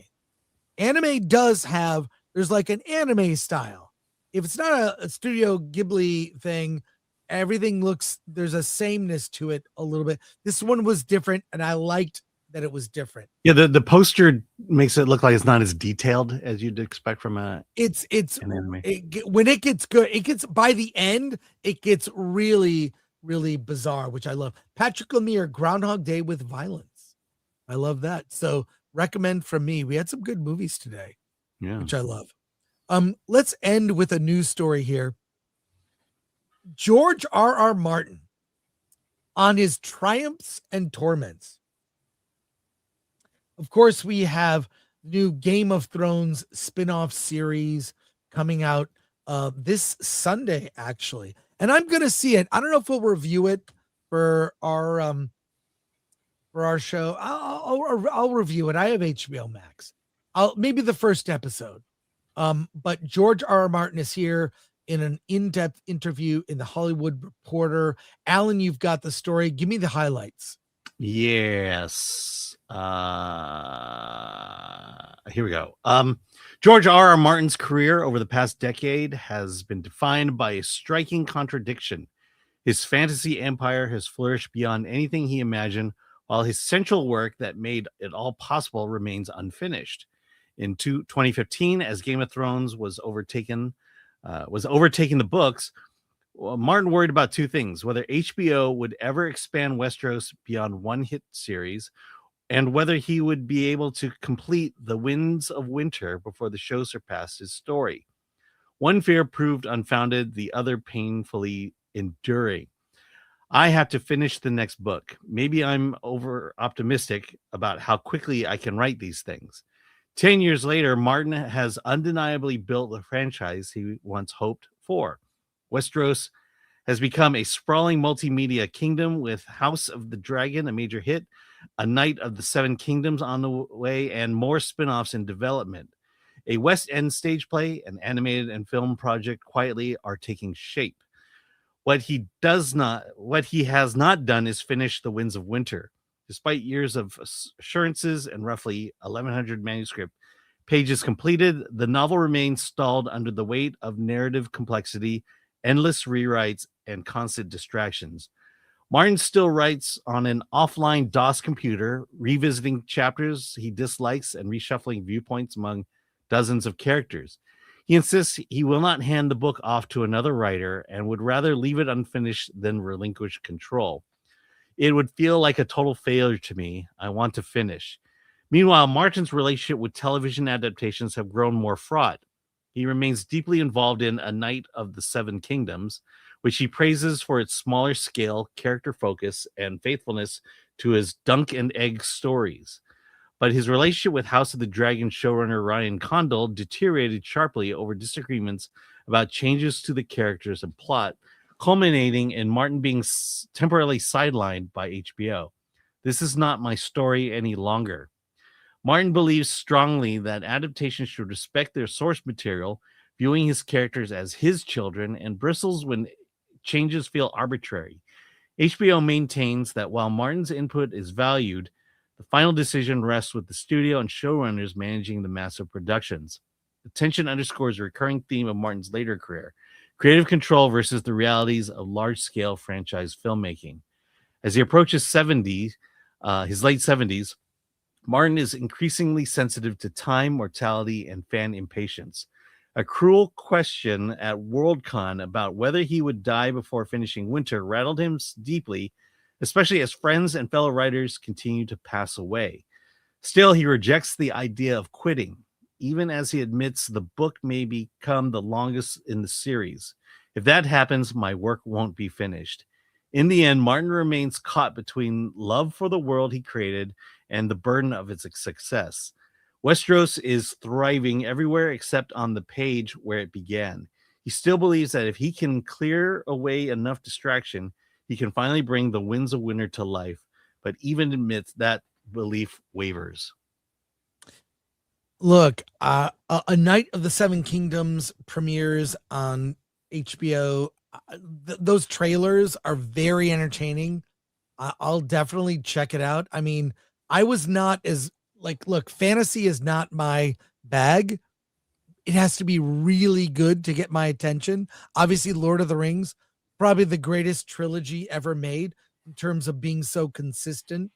Anime does have, there's like an anime style. If it's not a Studio Ghibli thing, everything looks, there's a sameness to it a little bit. This one was different, and I liked that it was different. Yeah, the poster makes it look like it's not as detailed as you'd expect from an anime. When it gets good, it gets by the end, it gets really, really bizarre, which I love. Patrick Lemire, Groundhog Day with violence. I love that. So recommend from me. We had some good movies today, which I love. Let's end with a news story here. George R.R. Martin on his triumphs and torments. Of course, we have new Game of Thrones spin-off series coming out this Sunday, actually. And I'm going to see it. I don't know if we'll review it for our show. I'll review it. I have HBO Max. Maybe the first episode. But George R.R. Martin is here in an in-depth interview in the Hollywood Reporter. Alan, you've got the story. Give me the highlights. Yes. Here we go. George R.R. Martin's career over the past decade has been defined by a striking contradiction. His fantasy empire has flourished beyond anything he imagined, while his central work that made it all possible remains unfinished. In 2015, as Game of Thrones was overtaking the books, Martin worried about two things: whether HBO would ever expand Westeros beyond one hit series, and whether he would be able to complete The Winds of Winter before the show surpassed his story. One fear proved unfounded, the other painfully enduring. I have to finish the next book. Maybe I'm over optimistic about how quickly I can write these things. 10 years later, Martin has undeniably built the franchise he once hoped for. Westeros has become a sprawling multimedia kingdom with House of the Dragon, a major hit, A Knight of the Seven Kingdoms on the way, and more spin-offs in development. A West End stage play, an animated and film project quietly are taking shape. What he has not done is finish The Winds of Winter. Despite years of assurances and roughly 1,100 manuscript pages completed, the novel remains stalled under the weight of narrative complexity, endless rewrites, and constant distractions. Martin still writes on an offline DOS computer, revisiting chapters he dislikes and reshuffling viewpoints among dozens of characters. He insists he will not hand the book off to another writer and would rather leave it unfinished than relinquish control. It would feel like a total failure to me. I want to finish. Meanwhile, Martin's relationship with television adaptations have grown more fraught. He remains deeply involved in A Knight of the Seven Kingdoms, which he praises for its smaller scale, character focus, and faithfulness to his dunk and egg stories. But his relationship with House of the Dragon showrunner Ryan Condal deteriorated sharply over disagreements about changes to the characters and plot, culminating in Martin being temporarily sidelined by HBO. This is not my story any longer. Martin believes strongly that adaptations should respect their source material, viewing his characters as his children, and bristles when changes feel arbitrary. HBO maintains that while Martin's input is valued, the final decision rests with the studio and showrunners managing the massive productions. The tension underscores a recurring theme of Martin's later career: creative control versus the realities of large-scale franchise filmmaking. As he approaches his late 70s, Martin is increasingly sensitive to time, mortality, and fan impatience. A cruel question at Worldcon about whether he would die before finishing Winter rattled him deeply, especially as friends and fellow writers continue to pass away. Still, he rejects the idea of quitting, even as he admits the book may become the longest in the series. If that happens, my work won't be finished. In the end, Martin remains caught between love for the world he created and the burden of its success. Westeros is thriving everywhere except on the page where it began. He still believes that if he can clear away enough distraction, he can finally bring the Winds of Winter to life, but even admits that belief wavers. Look, A Knight of the Seven Kingdoms premieres on HBO. Those trailers are very entertaining. I'll definitely check it out. I mean, I was not as look, fantasy is not my bag. It has to be really good to get my attention. Obviously, Lord of the Rings, probably the greatest trilogy ever made in terms of being so consistent.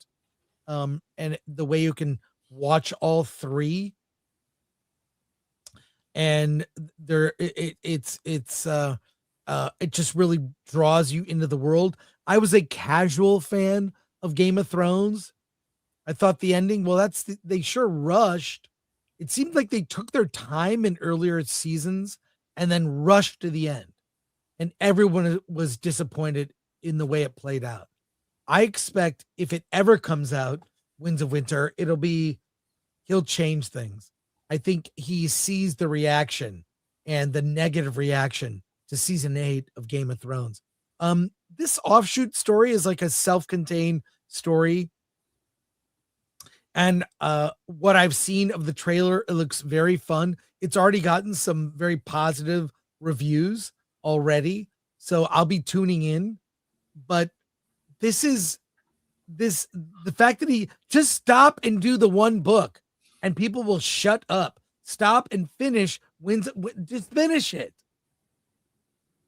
and the way you can watch all three. And it just really draws you into the world. I was a casual fan of Game of Thrones. I thought the ending, well, they sure rushed. It seemed like they took their time in earlier seasons and then rushed to the end. And everyone was disappointed in the way it played out. I expect if it ever comes out, Winds of Winter, he'll change things. I think he sees the reaction and the negative reaction to season 8 of Game of Thrones. This offshoot story is like a self-contained story. And what I've seen of the trailer, it looks very fun. It's already gotten some very positive reviews already. So I'll be tuning in. But the fact that he just stop and do the one book and people will shut up. Stop and finish just finish it.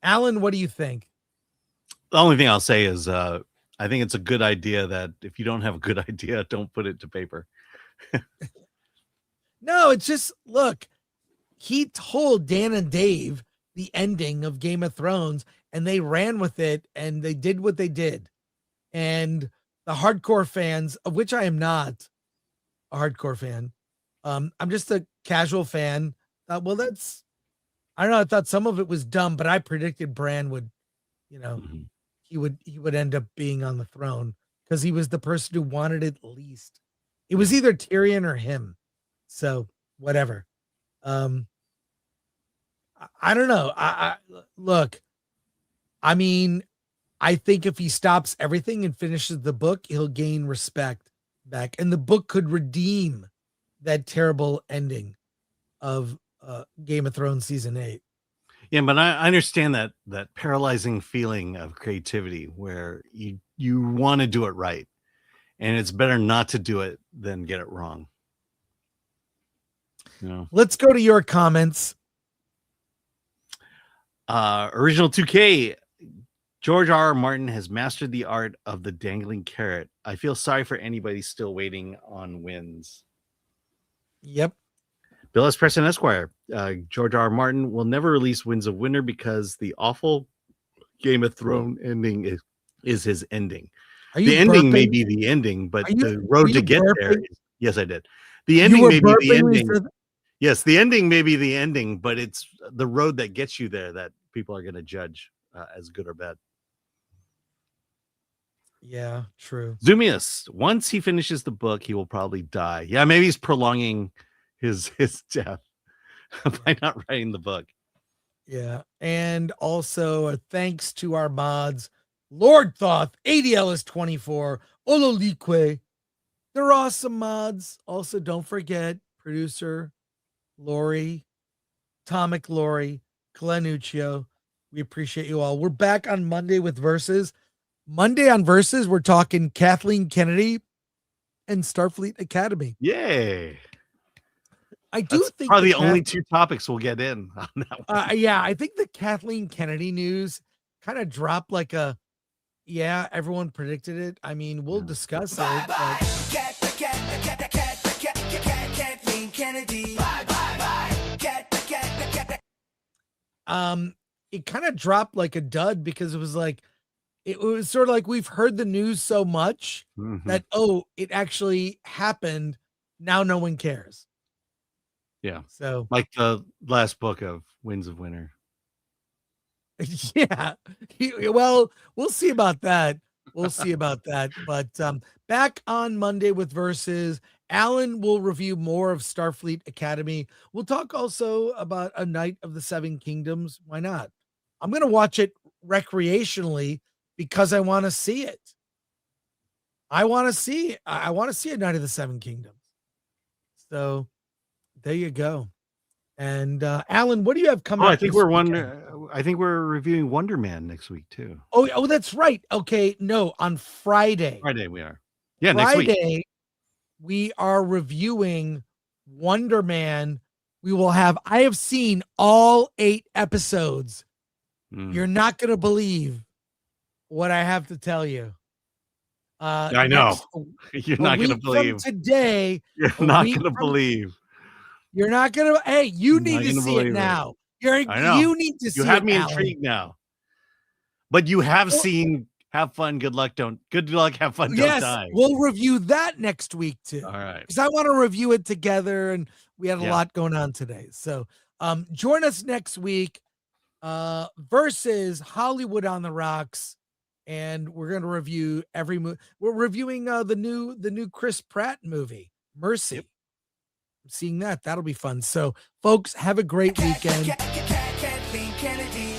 Alan, what do you think? The only thing I'll say is I think it's a good idea that if you don't have a good idea, don't put it to paper. No, it's just, look, he told Dan and Dave the ending of Game of Thrones and they ran with it and they did what they did. And the hardcore fans, of which I am not a hardcore fan, I'm just a casual fan. I don't know. I thought some of it was dumb, but I predicted Bran would, he would end up being on the throne because he was the person who wanted it least. It was either Tyrion or him. So whatever. I don't know. Look, I mean, I think if he stops everything and finishes the book, he'll gain respect back. And the book could redeem that terrible ending of Game of Thrones season 8. Yeah, but I understand that paralyzing feeling of creativity where you want to do it right. And it's better not to do it than get it wrong. Let's go to your comments. Original 2K, George R.R. Martin has mastered the art of the dangling carrot. I feel sorry for anybody still waiting on wins. Yep. Bill S. Preston Esquire, George R.R. Martin will never release Winds of Winter because the awful Game of Thrones ending is his ending. The ending may be the ending, but the road to get there. Yes, I did. The ending may be the ending. Yes, the ending may be the ending, but it's the road that gets you there that people are going to judge as good or bad. Yeah, true. Zumius, once he finishes the book, he will probably die. Yeah, maybe he's prolonging his death by not writing the book. Yeah, and also thanks to our mods, Lord Thoth, ADL 24, Ololique. They're awesome mods. Also, don't forget producer Lori, Tomic Lori, Glenuccio. We appreciate you all. We're back on Monday with Versus. Monday on Versus, we're talking Kathleen Kennedy and Starfleet Academy. Yay. I do think probably the only two topics we'll get in on that one. Yeah, I think the Kathleen Kennedy news kind of dropped like everyone predicted it. I mean, we'll discuss it. Kathleen Kennedy. It kind of dropped like a dud because it was sort of like we've heard the news so much that it actually happened. Now no one cares. Yeah. So like the last book of Winds of Winter. Yeah. Well, we'll see about that. But back on Monday with Versus, Alan will review more of Starfleet Academy. We'll talk also about A Night of the Seven Kingdoms. Why not? I'm going to watch it recreationally because I want to see it. I want to see A Night of the Seven Kingdoms. So there you go. And Alan, what do you have coming up? I think we're reviewing Wonder Man next week too. Oh, that's right. Okay, no, on Friday. Friday we are. Yeah, Friday, next week. We are reviewing Wonder Man. I have seen all 8 episodes. You're not going to believe what I have to tell you. I know. You're not going to believe. Today. You're not going to believe. You're not going to. Hey, you need to see it now. I know. You need to see it. You have me Alan. intrigued now. But you have seen Have Fun, Good Luck, Have Fun, Don't Die. We'll review that next week too. All right. Because I want to review it together, and we had a lot going on today. So join us next week versus Hollywood on the Rocks. And we're going to review every movie. We're reviewing the new Chris Pratt movie, Mercy. Yep. I'm seeing that. That'll be fun. So folks, have a great weekend. Kathleen Kennedy.